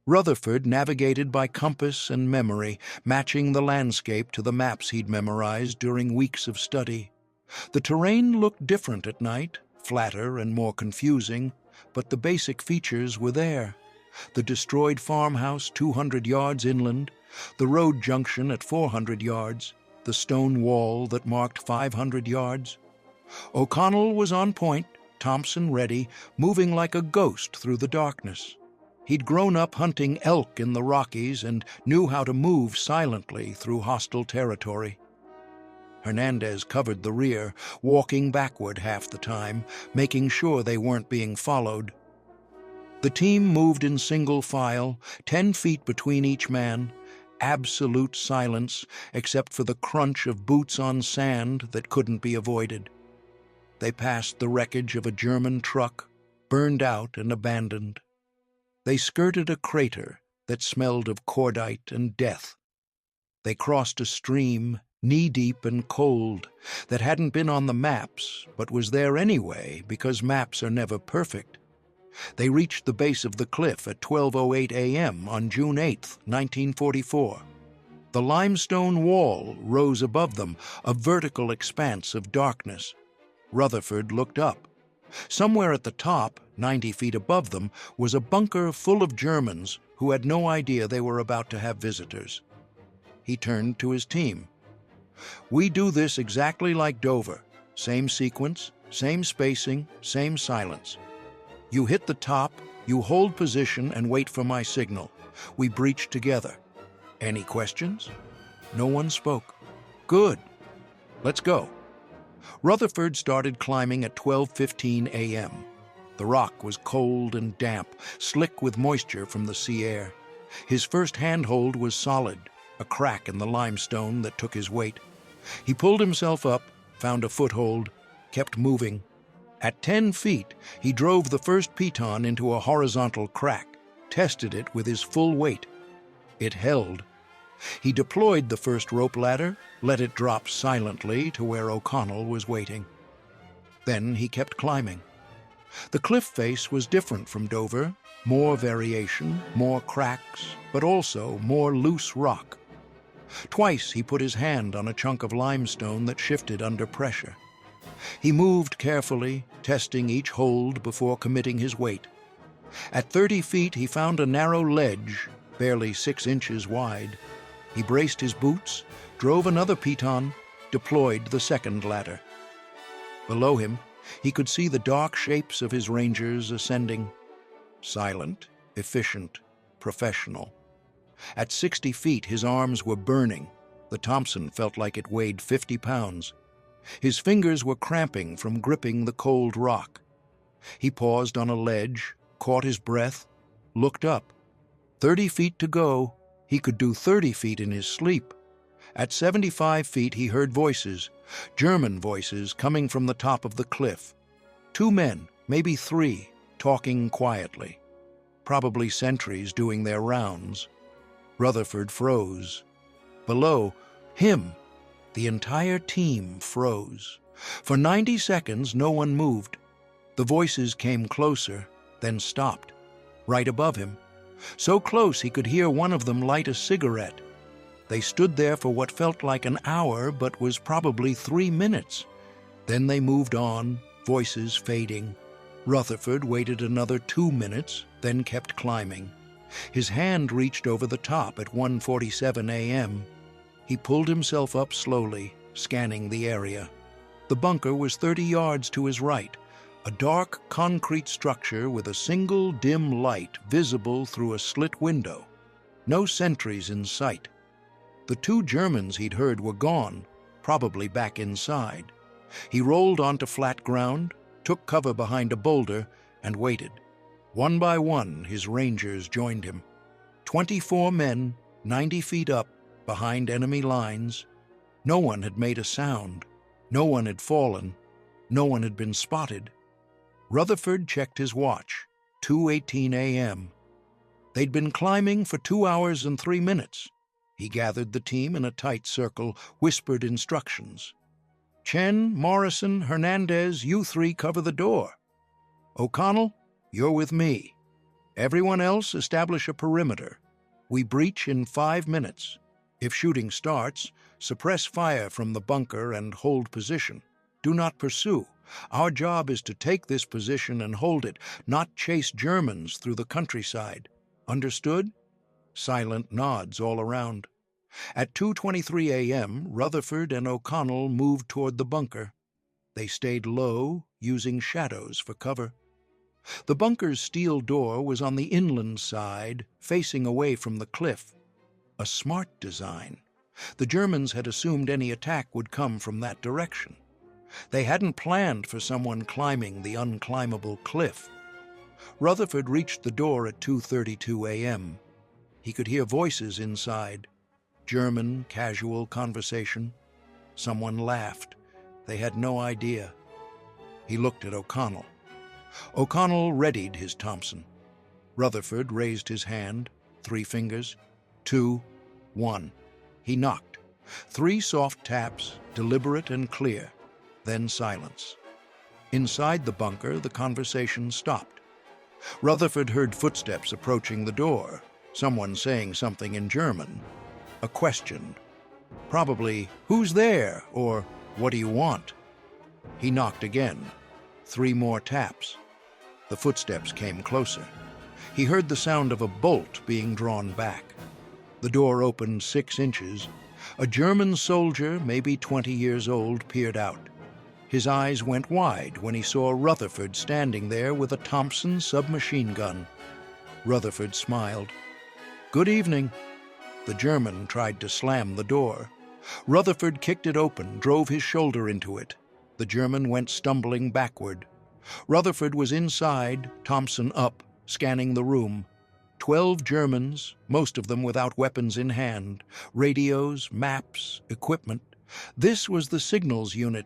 Rutherford navigated by compass and memory, matching the landscape to the maps he'd memorized during weeks of study. The terrain looked different at night, flatter and more confusing, but the basic features were there. the destroyed farmhouse 200 yards inland, the road junction at 400 yards, the stone wall that marked 500 yards. O'Connell was on point, Thompson ready, moving like a ghost through the darkness. He'd grown up hunting elk in the Rockies and knew how to move silently through hostile territory. Hernandez covered the rear, walking backward half the time, making sure they weren't being followed. The team moved in single file, 10 feet between each man, absolute silence except for the crunch of boots on sand that couldn't be avoided. They passed the wreckage of a German truck, burned out and abandoned. They skirted a crater that smelled of cordite and death. They crossed a stream, knee-deep and cold, that hadn't been on the maps, but was there anyway because maps are never perfect. They reached the base of the cliff at 12:08 a.m. on June 8, 1944. The limestone wall rose above them, a vertical expanse of darkness. Rutherford looked up. Somewhere at the top, 90 feet above them, was a bunker full of Germans who had no idea they were about to have visitors. He turned to his team. "We do this exactly like Dover. Same sequence, same spacing, same silence. You hit the top, you hold position and wait for my signal. We breach together. Any questions?" No one spoke. "Good. Let's go." Rutherford started climbing at 12:15 a.m. The rock was cold and damp, slick with moisture from the sea air. His first handhold was solid, a crack in the limestone that took his weight. He pulled himself up, found a foothold, kept moving. At 10 feet, he drove the first piton into a horizontal crack, tested it with his full weight. It held. He deployed the first rope ladder, let it drop silently to where O'Connell was waiting. Then he kept climbing. The cliff face was different from Dover, more variation, more cracks, but also more loose rock. Twice he put his hand on a chunk of limestone that shifted under pressure. He moved carefully, testing each hold before committing his weight. At 30 feet, he found a narrow ledge, barely 6 inches wide. He braced his boots, drove another piton, deployed the second ladder. Below him, he could see the dark shapes of his Rangers ascending. Silent, efficient, professional. At 60 feet, his arms were burning. The Thompson felt like it weighed 50 pounds. His fingers were cramping from gripping the cold rock. He paused on a ledge, caught his breath, looked up. 30 feet to go. He could do 30 feet in his sleep. At 75 feet, he heard voices, German voices coming from the top of the cliff. 2 men, maybe 3, talking quietly. Probably sentries doing their rounds. Rutherford froze. Below him, the entire team froze. For 90 seconds, no one moved. The voices came closer, then stopped, right above him. So close he could hear one of them light a cigarette. They stood there for what felt like an hour, but was probably 3 minutes. Then they moved on, voices fading. Rutherford waited another 2 minutes, then kept climbing. His hand reached over the top at 1:47 a.m. He pulled himself up slowly, scanning the area. The bunker was 30 yards to his right, a dark concrete structure with a single dim light visible through a slit window. No sentries in sight. The 2 Germans he'd heard were gone, probably back inside. He rolled onto flat ground, took cover behind a boulder, and waited. One by one, his Rangers joined him. 24 men, 90 feet up, behind enemy lines. No one had made a sound. No one had fallen. No one had been spotted. Rutherford checked his watch, 2:18 a.m. They'd been climbing for 2 hours and 3 minutes. He gathered the team in a tight circle, whispered instructions. "Chen, Morrison, Hernandez, you 3 cover the door. O'Connell, you're with me. Everyone else establish a perimeter. We breach in 5 minutes. If shooting starts, suppress fire from the bunker and hold position. Do not pursue. Our job is to take this position and hold it, not chase Germans through the countryside. Understood? Silent nods all around. At 2:23 a.m., Rutherford and O'Connell moved toward the bunker. They stayed low, using shadows for cover. The bunker's steel door was on the inland side, facing away from the cliff. A smart design. The Germans had assumed any attack would come from that direction. They hadn't planned for someone climbing the unclimbable cliff. Rutherford reached the door at 2:32 a.m. He could hear voices inside. German, casual conversation. Someone laughed. They had no idea. He looked at O'Connell. O'Connell readied his Thompson. Rutherford raised his hand, 3 fingers, 2, 1. He knocked. 3 soft taps, deliberate and clear, then silence. Inside the bunker, the conversation stopped. Rutherford heard footsteps approaching the door, someone saying something in German. A question. Probably, "Who's there?" or "What do you want?" He knocked again. 3 more taps. The footsteps came closer. He heard the sound of a bolt being drawn back. The door opened 6 inches. A German soldier, maybe 20 years old, peered out. His eyes went wide when he saw Rutherford standing there with a Thompson submachine gun. Rutherford smiled. "Good evening." The German tried to slam the door. Rutherford kicked it open, drove his shoulder into it. The German went stumbling backward. Rutherford was inside, Thompson up, scanning the room. 12 Germans, most of them without weapons in hand, radios, maps, equipment. This was the signals unit.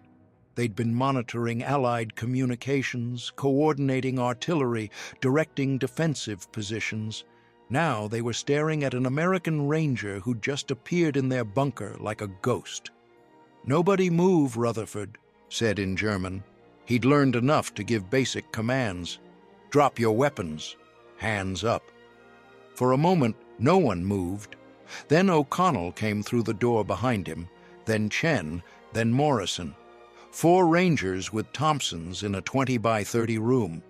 They'd been monitoring Allied communications, coordinating artillery, directing defensive positions. Now they were staring at an American Ranger who'd just appeared in their bunker like a ghost. "Nobody move, Rutherford," said in German. He'd learned enough to give basic commands. "Drop your weapons. Hands up." For a moment, no one moved. Then O'Connell came through the door behind him, then Chen, then Morrison. 4 Rangers with Thompsons in a 20 by 30 room.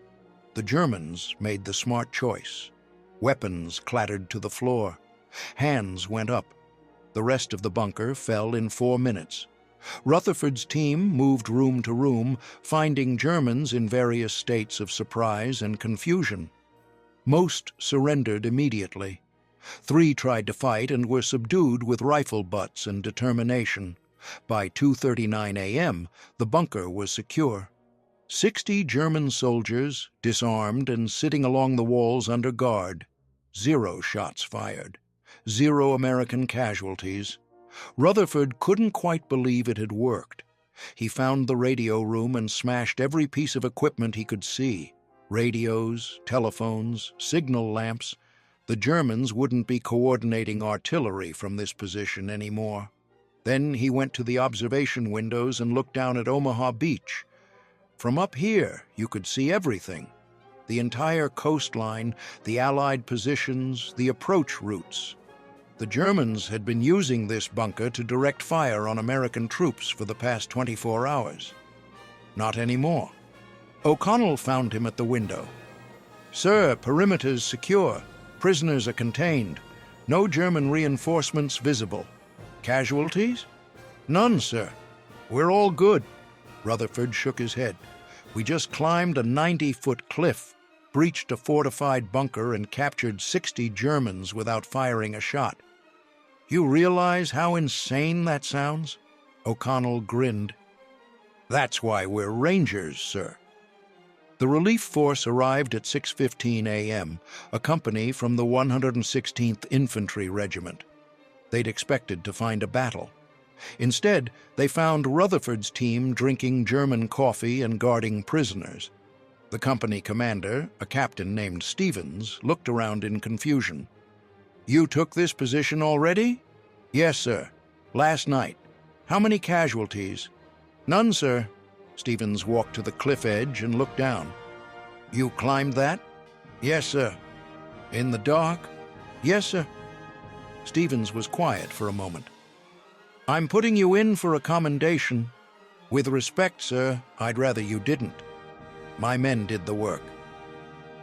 The Germans made the smart choice. Weapons clattered to the floor. Hands went up. The rest of the bunker fell in 4 minutes. Rutherford's team moved room to room, finding Germans in various states of surprise and confusion. Most surrendered immediately. 3 tried to fight and were subdued with rifle butts and determination. By 2:39 a.m., the bunker was secure. 60 German soldiers, disarmed and sitting along the walls under guard. 0 shots fired. 0 American casualties. Rutherford couldn't quite believe it had worked. He found the radio room and smashed every piece of equipment he could see. Radios, telephones, signal lamps. The Germans wouldn't be coordinating artillery from this position anymore. Then he went to the observation windows and looked down at Omaha Beach. From up here, you could see everything. The entire coastline, the Allied positions, the approach routes. The Germans had been using this bunker to direct fire on American troops for the past 24 hours. Not anymore. O'Connell found him at the window. "Sir, perimeter's secure. Prisoners are contained. No German reinforcements visible. Casualties?" "None, sir. We're all good." Rutherford shook his head. "We just climbed a 90-foot cliff, breached a fortified bunker, and captured 60 Germans without firing a shot." "You realize how insane that sounds?" O'Connell grinned. "That's why we're Rangers, sir." The relief force arrived at 6:15 a.m., a company from the 116th Infantry Regiment. They'd expected to find a battle. Instead, they found Rutherford's team drinking German coffee and guarding prisoners. The company commander, a captain named Stevens, looked around in confusion. "You took this position already?" "Yes, sir. Last night." "How many casualties?" "None, sir." Stevens walked to the cliff edge and looked down. "You climbed that?" "Yes, sir." "In the dark?" "Yes, sir." Stevens was quiet for a moment. "I'm putting you in for a commendation. With respect, sir, I'd rather you didn't. My men did the work.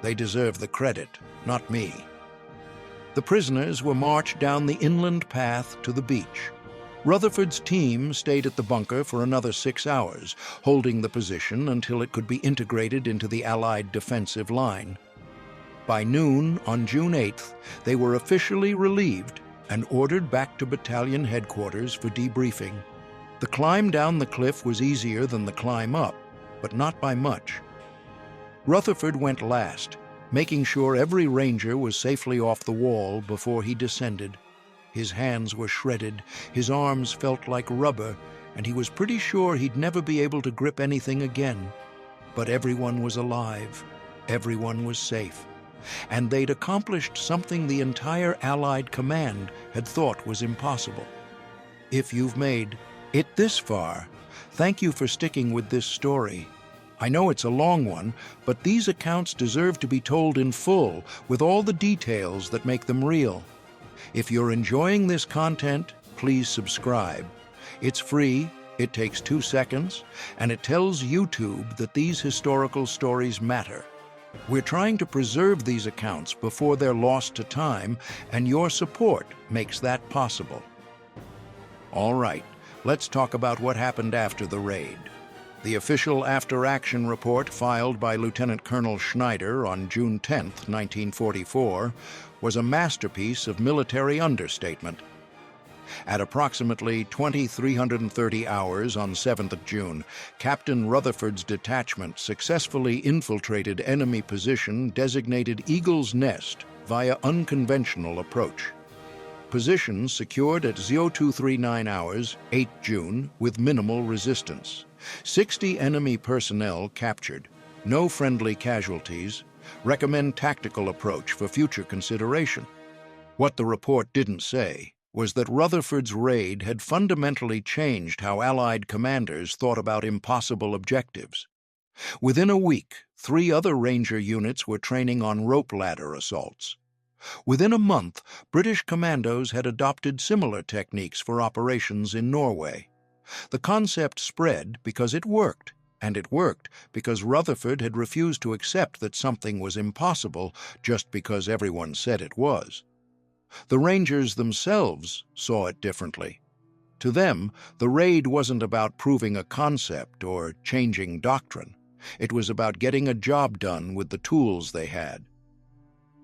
They deserve the credit, not me." The prisoners were marched down the inland path to the beach. Rutherford's team stayed at the bunker for another 6 hours, holding the position until it could be integrated into the Allied defensive line. By noon on June 8th, they were officially relieved and ordered back to battalion headquarters for debriefing. The climb down the cliff was easier than the climb up, but not by much. Rutherford went last, making sure every ranger was safely off the wall before he descended. His hands were shredded, his arms felt like rubber, and he was pretty sure he'd never be able to grip anything again. But everyone was alive, everyone was safe, and they'd accomplished something the entire Allied command had thought was impossible. If you've made it this far, thank you for sticking with this story. I know it's a long one, but these accounts deserve to be told in full, with all the details that make them real. If you're enjoying this content, please subscribe. It's free, it takes 2 seconds, and it tells YouTube that these historical stories matter. We're trying to preserve these accounts before they're lost to time, and your support makes that possible. All right, let's talk about what happened after the raid. The official after-action report filed by Lieutenant Colonel Schneider on June 10, 1944, was a masterpiece of military understatement. At approximately 2330 hours on 7th of June, Captain Rutherford's detachment successfully infiltrated enemy position designated Eagle's Nest via unconventional approach. Positions secured at 0239 hours, 8 June, with minimal resistance. 60 enemy personnel captured. No friendly casualties. Recommend tactical approach for future consideration. What the report didn't say was that Rutherford's raid had fundamentally changed how Allied commanders thought about impossible objectives. Within a week, 3 other Ranger units were training on rope ladder assaults. Within a month, British commandos had adopted similar techniques for operations in Norway. The concept spread because it worked, and it worked because Rutherford had refused to accept that something was impossible just because everyone said it was. The Rangers themselves saw it differently. To them, the raid wasn't about proving a concept or changing doctrine. It was about getting a job done with the tools they had.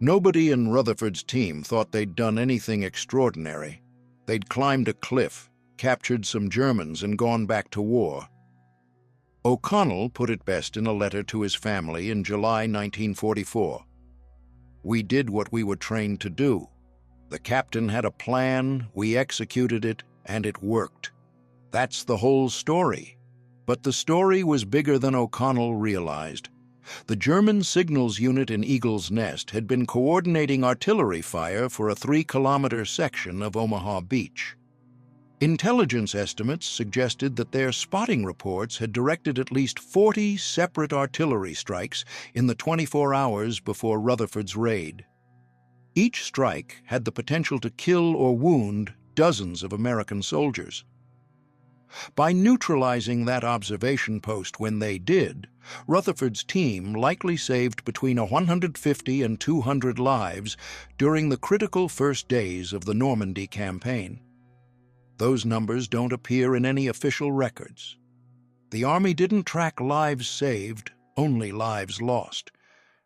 Nobody in Rutherford's team thought they'd done anything extraordinary. They'd climbed a cliff, captured some Germans, and gone back to war. O'Connell put it best in a letter to his family in July 1944. "We did what we were trained to do. The captain had a plan, we executed it, and it worked. That's the whole story." But the story was bigger than O'Connell realized. The German signals unit in Eagle's Nest had been coordinating artillery fire for a 3-kilometer section of Omaha Beach. Intelligence estimates suggested that their spotting reports had directed at least 40 separate artillery strikes in the 24 hours before Rutherford's raid. Each strike had the potential to kill or wound dozens of American soldiers. By neutralizing that observation post when they did, Rutherford's team likely saved between 150 and 200 lives during the critical first days of the Normandy campaign. Those numbers don't appear in any official records. The Army didn't track lives saved, only lives lost.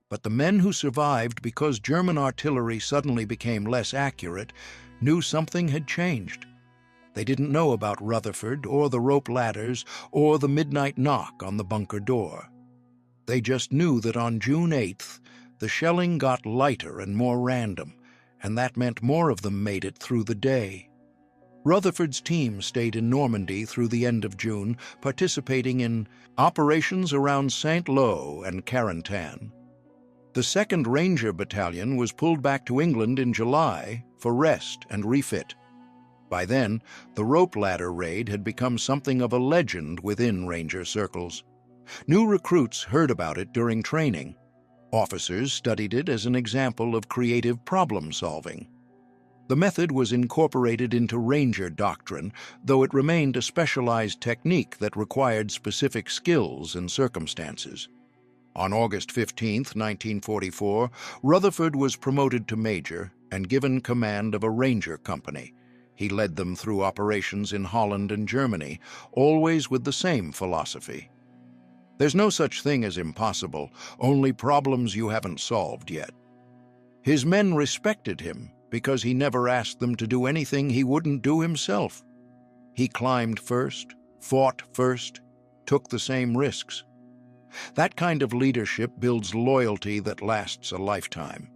But the men who survived because German artillery suddenly became less accurate knew something had changed. They didn't know about Rutherford or the rope ladders or the midnight knock on the bunker door. They just knew that on June 8th, the shelling got lighter and more random, and that meant more of them made it through the day. Rutherford's team stayed in Normandy through the end of June, participating in operations around St. Lo and Carentan. The 2nd Ranger Battalion was pulled back to England in July for rest and refit. By then, the rope ladder raid had become something of a legend within Ranger circles. New recruits heard about it during training. Officers studied it as an example of creative problem-solving. The method was incorporated into Ranger doctrine, though it remained a specialized technique that required specific skills and circumstances. On August 15, 1944, Rutherford was promoted to major, and given command of a ranger company. He led them through operations in Holland and Germany, always with the same philosophy. There's no such thing as impossible, only problems you haven't solved yet. His men respected him because he never asked them to do anything he wouldn't do himself. He climbed first, fought first, took the same risks. That kind of leadership builds loyalty that lasts a lifetime.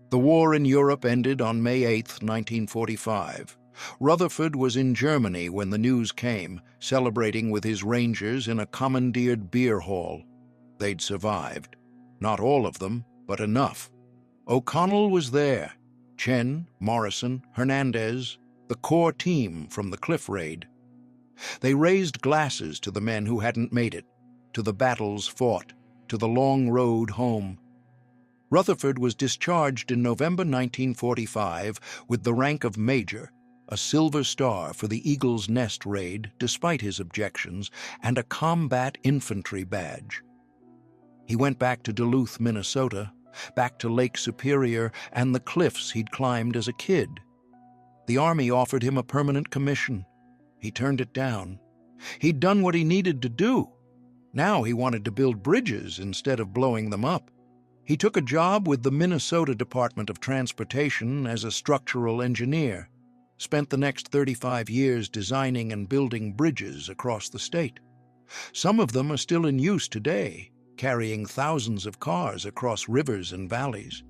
The war in Europe ended on May 8, 1945. Rutherford was in Germany when the news came, celebrating with his Rangers in a commandeered beer hall. They'd survived. Not all of them, but enough. O'Connell was there. Chen, Morrison, Hernandez, the core team from the cliff raid. They raised glasses to the men who hadn't made it, to the battles fought, to the long road home. Rutherford was discharged in November 1945 with the rank of Major, a Silver Star for the Eagle's Nest raid despite his objections, and a Combat Infantry badge. He went back to Duluth, Minnesota, back to Lake Superior and the cliffs he'd climbed as a kid. The Army offered him a permanent commission. He turned it down. He'd done what he needed to do. Now he wanted to build bridges instead of blowing them up. He took a job with the Minnesota Department of Transportation as a structural engineer, spent the next 35 years designing and building bridges across the state. Some of them are still in use today, carrying thousands of cars across rivers and valleys.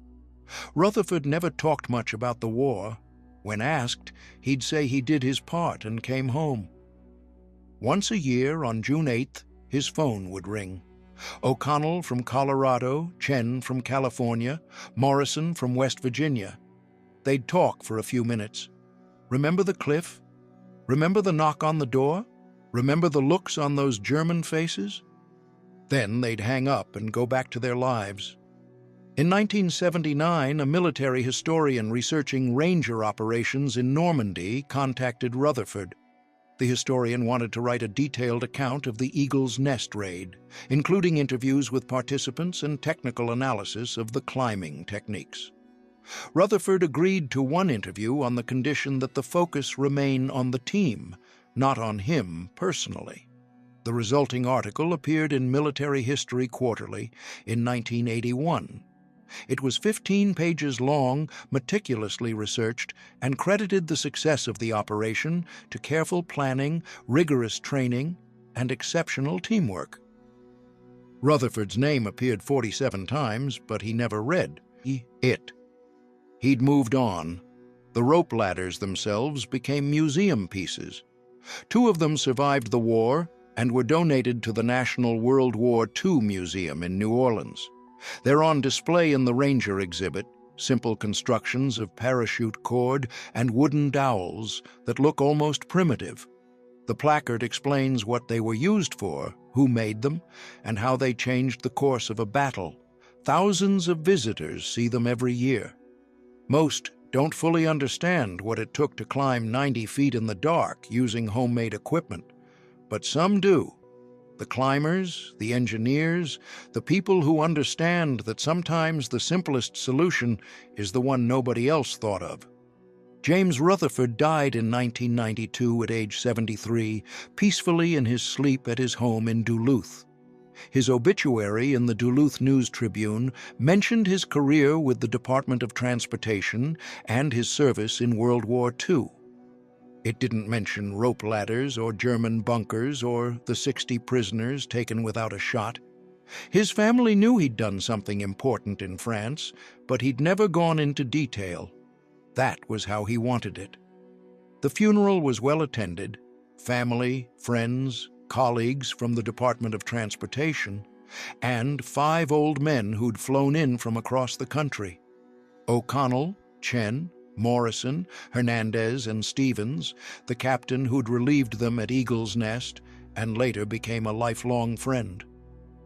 Rutherford never talked much about the war. When asked, he'd say he did his part and came home. Once a year, on June 8th, his phone would ring. O'Connell from Colorado, Chen from California, Morrison from West Virginia. They'd talk for a few minutes. Remember the cliff? Remember the knock on the door? Remember the looks on those German faces? Then they'd hang up and go back to their lives. In 1979, a military historian researching Ranger operations in Normandy contacted Rutherford. The historian wanted to write a detailed account of the Eagle's Nest raid, including interviews with participants and technical analysis of the climbing techniques. Rutherford agreed to one interview on the condition that the focus remain on the team, not on him personally. The resulting article appeared in Military History Quarterly in 1981. It was 15 pages long, meticulously researched, and credited the success of the operation to careful planning, rigorous training, and exceptional teamwork. Rutherford's name appeared 47 times, but he never read it. He'd moved on. The rope ladders themselves became museum pieces. 2 of them survived the war and were donated to the National World War II Museum in New Orleans. They're on display in the Ranger exhibit, simple constructions of parachute cord and wooden dowels that look almost primitive. The placard explains what they were used for, who made them, and how they changed the course of a battle. Thousands of visitors see them every year. Most don't fully understand what it took to climb 90 feet in the dark using homemade equipment, but some do. The climbers, the engineers, the people who understand that sometimes the simplest solution is the one nobody else thought of. James Rutherford died in 1992 at age 73, peacefully in his sleep at his home in Duluth. His obituary in the Duluth News-Tribune mentioned his career with the Department of Transportation and his service in World War II. It didn't mention rope ladders or German bunkers or the 60 prisoners taken without a shot. His family knew he'd done something important in France, but he'd never gone into detail. That was how he wanted it. The funeral was well attended. Family, friends, colleagues from the Department of Transportation, and 5 old men who'd flown in from across the country. O'Connell, Chen, Morrison, Hernandez, and Stevens, the captain who'd relieved them at Eagle's Nest and later became a lifelong friend.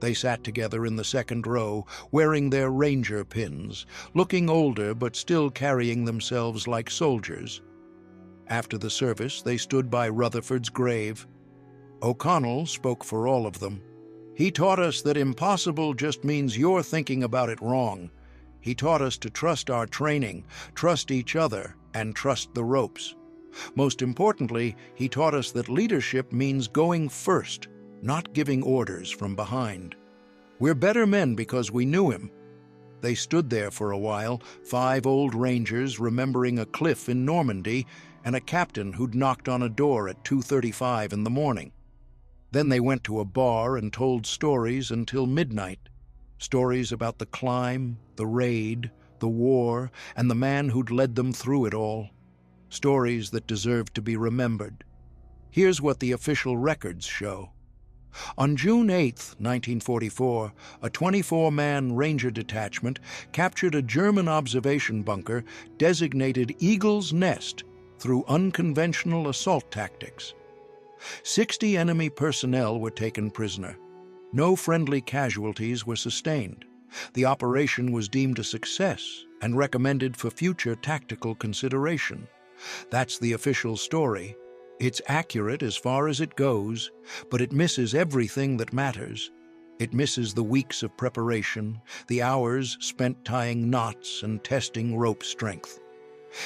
They sat together in the second row, wearing their Ranger pins, looking older but still carrying themselves like soldiers. After the service, they stood by Rutherford's grave. O'Connell spoke for all of them. "He taught us that impossible just means you're thinking about it wrong. He taught us to trust our training, trust each other, and trust the ropes. Most importantly, he taught us that leadership means going first, not giving orders from behind. We're better men because we knew him. They stood there for a while, 5 old Rangers remembering a cliff in Normandy and a captain who'd knocked on a door at 2:35 in the morning. Then they went to a bar and told stories until midnight. Stories about the climb, the raid, the war, and the man who'd led them through it all. Stories that deserved to be remembered. Here's what the official records show. On June 8, 1944, a 24-man Ranger detachment captured a German observation bunker designated Eagle's Nest through unconventional assault tactics. 60 enemy personnel were taken prisoner. No friendly casualties were sustained. The operation was deemed a success and recommended for future tactical consideration. That's the official story. It's accurate as far as it goes, but it misses everything that matters. It misses the weeks of preparation, the hours spent tying knots and testing rope strength.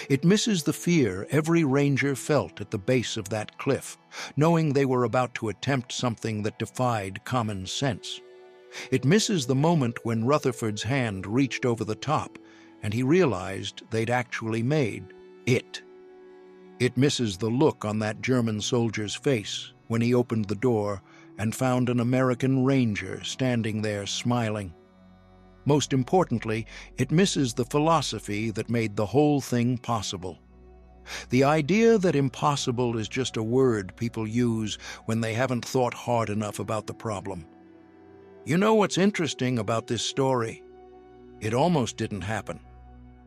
It misses the fear every Ranger felt at the base of that cliff, knowing they were about to attempt something that defied common sense. It misses the moment when Rutherford's hand reached over the top and he realized they'd actually made it. It misses the look on that German soldier's face when he opened the door and found an American Ranger standing there smiling. Most importantly, it misses the philosophy that made the whole thing possible. The idea that impossible is just a word people use when they haven't thought hard enough about the problem. You know what's interesting about this story? It almost didn't happen.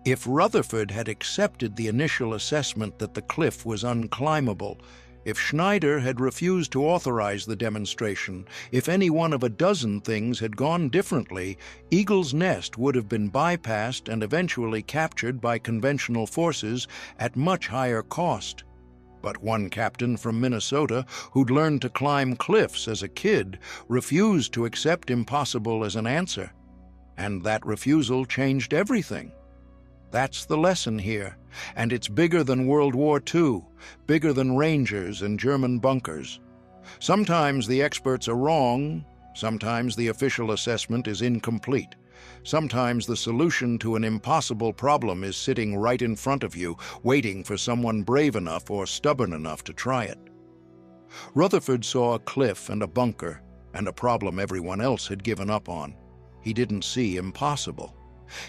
If Rutherford had accepted the initial assessment that the cliff was unclimbable, if Schneider had refused to authorize the demonstration, if any one of a dozen things had gone differently, Eagle's Nest would have been bypassed and eventually captured by conventional forces at much higher cost. But one captain from Minnesota, who'd learned to climb cliffs as a kid, refused to accept impossible as an answer. And that refusal changed everything. That's the lesson here, and it's bigger than World War II, bigger than Rangers and German bunkers. Sometimes the experts are wrong, sometimes the official assessment is incomplete. Sometimes the solution to an impossible problem is sitting right in front of you, waiting for someone brave enough or stubborn enough to try it. Rutherford saw a cliff and a bunker, and a problem everyone else had given up on. He didn't see impossible.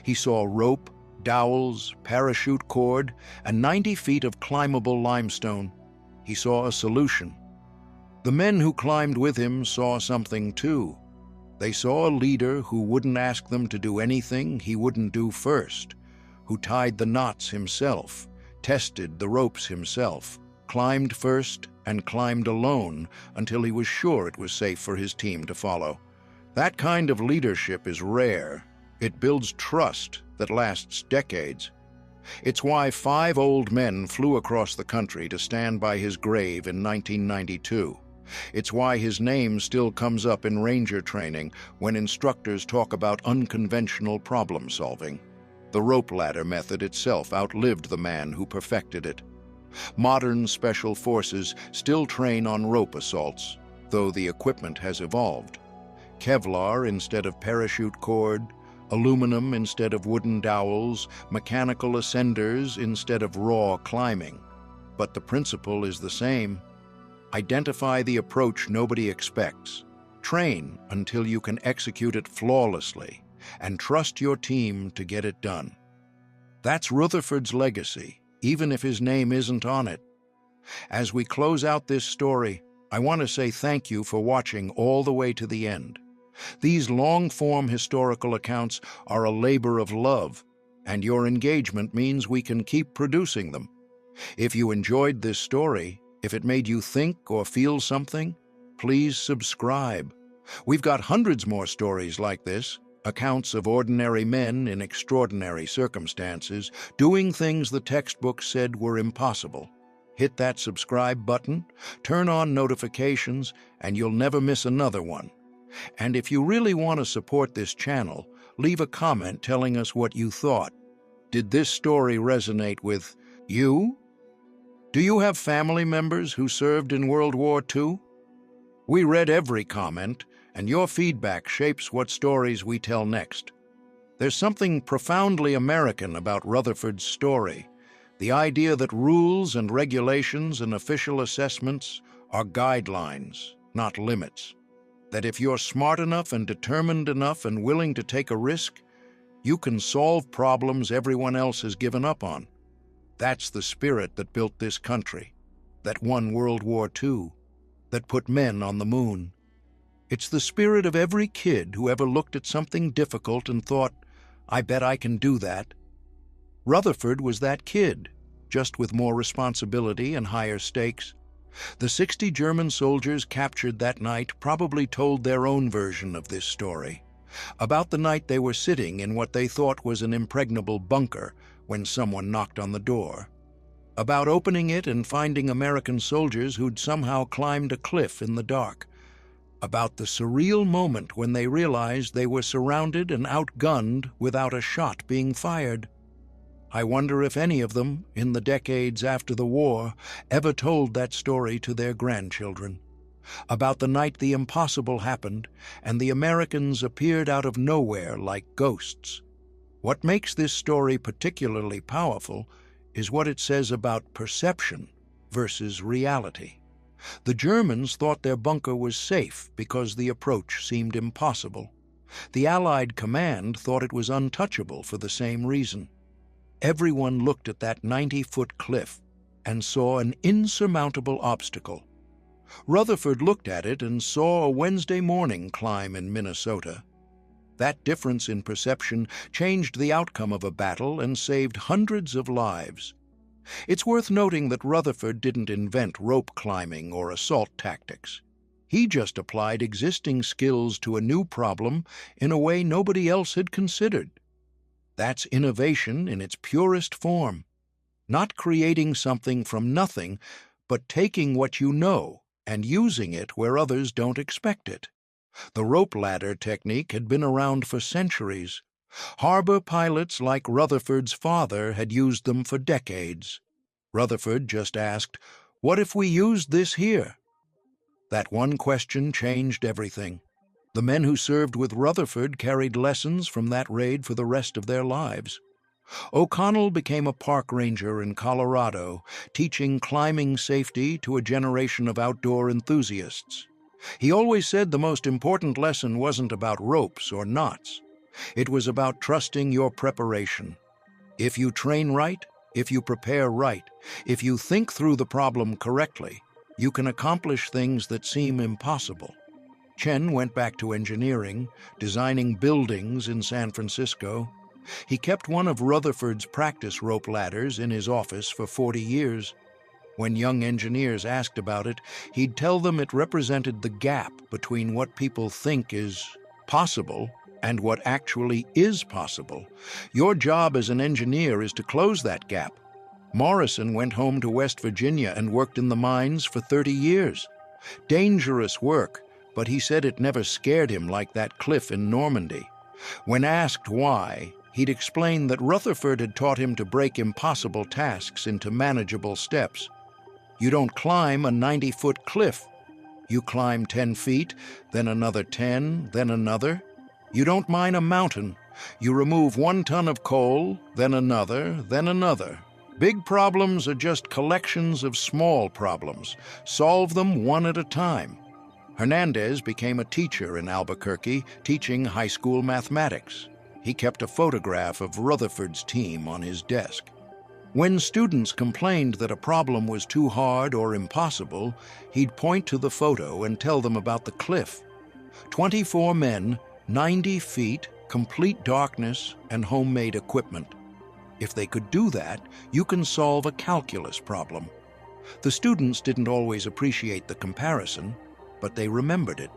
He saw rope, dowels, parachute cord, and 90 feet of climbable limestone. He saw a solution. The men who climbed with him saw something too. They saw a leader who wouldn't ask them to do anything he wouldn't do first, who tied the knots himself, tested the ropes himself, climbed first and climbed alone until he was sure it was safe for his team to follow. That kind of leadership is rare. It builds trust that lasts decades. It's why 5 old men flew across the country to stand by his grave in 1992. It's why his name still comes up in Ranger training when instructors talk about unconventional problem solving. The rope ladder method itself outlived the man who perfected it. Modern special forces still train on rope assaults, though the equipment has evolved. Kevlar instead of parachute cord, aluminum instead of wooden dowels, mechanical ascenders instead of raw climbing. But the principle is the same. Identify the approach nobody expects. Train until you can execute it flawlessly, and trust your team to get it done. That's Rutherford's legacy, even if his name isn't on it. As we close out this story, I want to say thank you for watching all the way to the end. These long-form historical accounts are a labor of love, and your engagement means we can keep producing them. If you enjoyed this story, if it made you think or feel something, please subscribe. We've got hundreds more stories like this, accounts of ordinary men in extraordinary circumstances, doing things the textbooks said were impossible. Hit that subscribe button, turn on notifications, and you'll never miss another one. And if you really want to support this channel, Leave a comment telling us what you thought. Did this story resonate with you? Do you have family members who served in World War II? We read every comment, and your feedback shapes what stories we tell next. There's something profoundly American about Rutherford's story, the idea that rules and regulations and official assessments are guidelines, not limits. That if you're smart enough and determined enough and willing to take a risk, you can solve problems everyone else has given up on. That's the spirit that built this country, that won World War II, that put men on the moon. It's the spirit of every kid who ever looked at something difficult and thought, I bet I can do that. Rutherford was that kid, just with more responsibility and higher stakes. The 60 German soldiers captured that night probably told their own version of this story, about the night they were sitting in what they thought was an impregnable bunker when someone knocked on the door, about opening it and finding American soldiers who'd somehow climbed a cliff in the dark, about the surreal moment when they realized they were surrounded and outgunned without a shot being fired. I wonder if any of them, in the decades after the war, ever told that story to their grandchildren, about the night the impossible happened and the Americans appeared out of nowhere like ghosts. What makes this story particularly powerful is what it says about perception versus reality. The Germans thought their bunker was safe because the approach seemed impossible. The Allied command thought it was untouchable for the same reason. Everyone looked at that 90-foot cliff and saw an insurmountable obstacle. Rutherford looked at it and saw a Wednesday morning climb in Minnesota. That difference in perception changed the outcome of a battle and saved hundreds of lives. It's worth noting that Rutherford didn't invent rope climbing or assault tactics. He just applied existing skills to a new problem in a way nobody else had considered. That's innovation in its purest form. Not creating something from nothing, but taking what you know and using it where others don't expect it. The rope ladder technique had been around for centuries. Harbor pilots like Rutherford's father had used them for decades. Rutherford just asked, "What if we used this here?" That one question changed everything. The men who served with Rutherford carried lessons from that raid for the rest of their lives. O'Connell became a park ranger in Colorado, teaching climbing safety to a generation of outdoor enthusiasts. He always said the most important lesson wasn't about ropes or knots. It was about trusting your preparation. If you train right, if you prepare right, if you think through the problem correctly, you can accomplish things that seem impossible. Chen went back to engineering, designing buildings in San Francisco. He kept one of Rutherford's practice rope ladders in his office for 40 years. When young engineers asked about it, he'd tell them it represented the gap between what people think is possible and what actually is possible. Your job as an engineer is to close that gap. Morrison went home to West Virginia and worked in the mines for 30 years. Dangerous work, but he said it never scared him like that cliff in Normandy. When asked why, he'd explain that Rutherford had taught him to break impossible tasks into manageable steps. You don't climb a 90-foot cliff. You climb 10 feet, then another 10, then another. You don't mine a mountain. You remove 1 ton of coal, then another, then another. Big problems are just collections of small problems. Solve them one at a time. Hernandez became a teacher in Albuquerque, teaching high school mathematics. He kept a photograph of Rutherford's team on his desk. When students complained that a problem was too hard or impossible, he'd point to the photo and tell them about the cliff. 24 men, 90 feet, complete darkness, and homemade equipment. If they could do that, you can solve a calculus problem. The students didn't always appreciate the comparison, but they remembered it.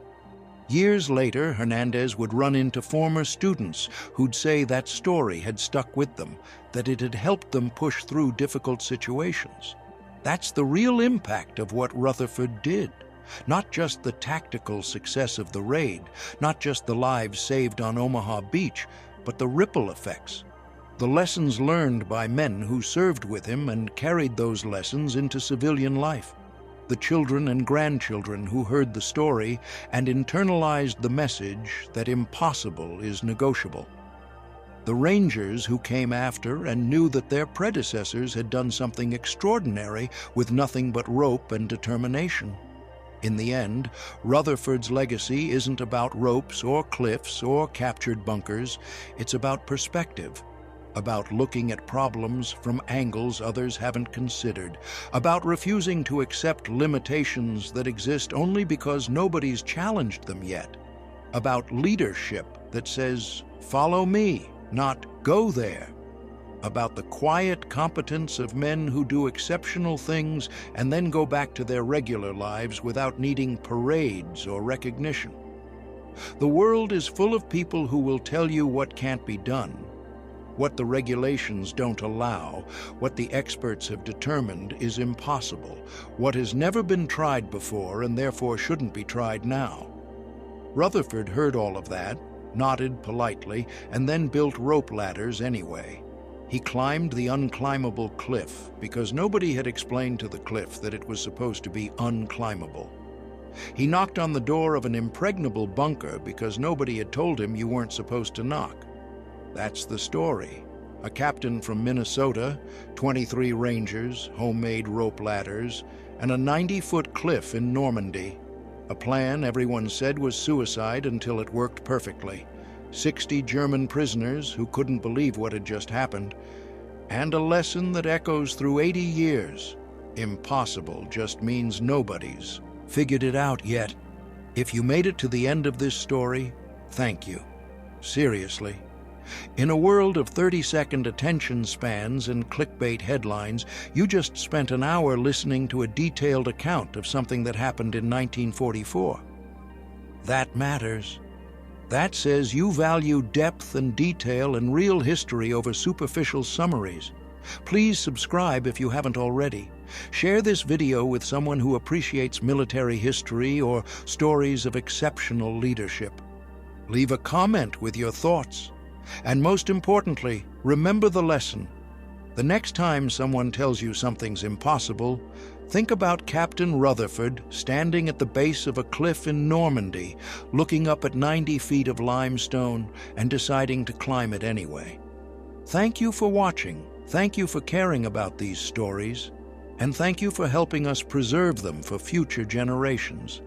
Years later, Hernandez would run into former students who'd say that story had stuck with them, that it had helped them push through difficult situations. That's the real impact of what Rutherford did. Not just the tactical success of the raid, not just the lives saved on Omaha Beach, but the ripple effects, the lessons learned by men who served with him and carried those lessons into civilian life, the children and grandchildren who heard the story and internalized the message that impossible is negotiable. The Rangers who came after and knew that their predecessors had done something extraordinary with nothing but rope and determination. In the end, Rutherford's legacy isn't about ropes or cliffs or captured bunkers. It's about perspective, about looking at problems from angles others haven't considered, about refusing to accept limitations that exist only because nobody's challenged them yet, about leadership that says, "Follow me, not go there," about the quiet competence of men who do exceptional things and then go back to their regular lives without needing parades or recognition. The world is full of people who will tell you what can't be done, what the regulations don't allow, what the experts have determined is impossible, what has never been tried before and therefore shouldn't be tried now. Rutherford heard all of that, nodded politely, and then built rope ladders anyway. He climbed the unclimbable cliff because nobody had explained to the cliff that it was supposed to be unclimbable. He knocked on the door of an impregnable bunker because nobody had told him you weren't supposed to knock. That's the story. A captain from Minnesota, 23 Rangers, homemade rope ladders, and a 90-foot cliff in Normandy. A plan everyone said was suicide until it worked perfectly. 60 German prisoners who couldn't believe what had just happened. And a lesson that echoes through 80 years. Impossible just means nobody's figured it out yet. If you made it to the end of this story, thank you. Seriously. In a world of 30-second attention spans and clickbait headlines, you just spent an hour listening to a detailed account of something that happened in 1944. That matters. That says you value depth and detail and real history over superficial summaries. Please subscribe if you haven't already. Share this video with someone who appreciates military history or stories of exceptional leadership. Leave a comment with your thoughts. And most importantly, remember the lesson. The next time someone tells you something's impossible, think about Captain Rutherford standing at the base of a cliff in Normandy, looking up at 90 feet of limestone and deciding to climb it anyway. Thank you for watching. Thank you for caring about these stories. And thank you for helping us preserve them for future generations.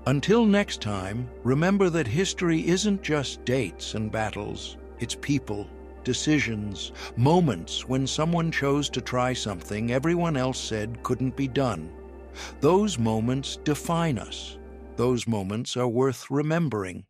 Until next time, remember that history isn't just dates and battles. It's people, decisions, moments when someone chose to try something everyone else said couldn't be done. Those moments define us. Those moments are worth remembering.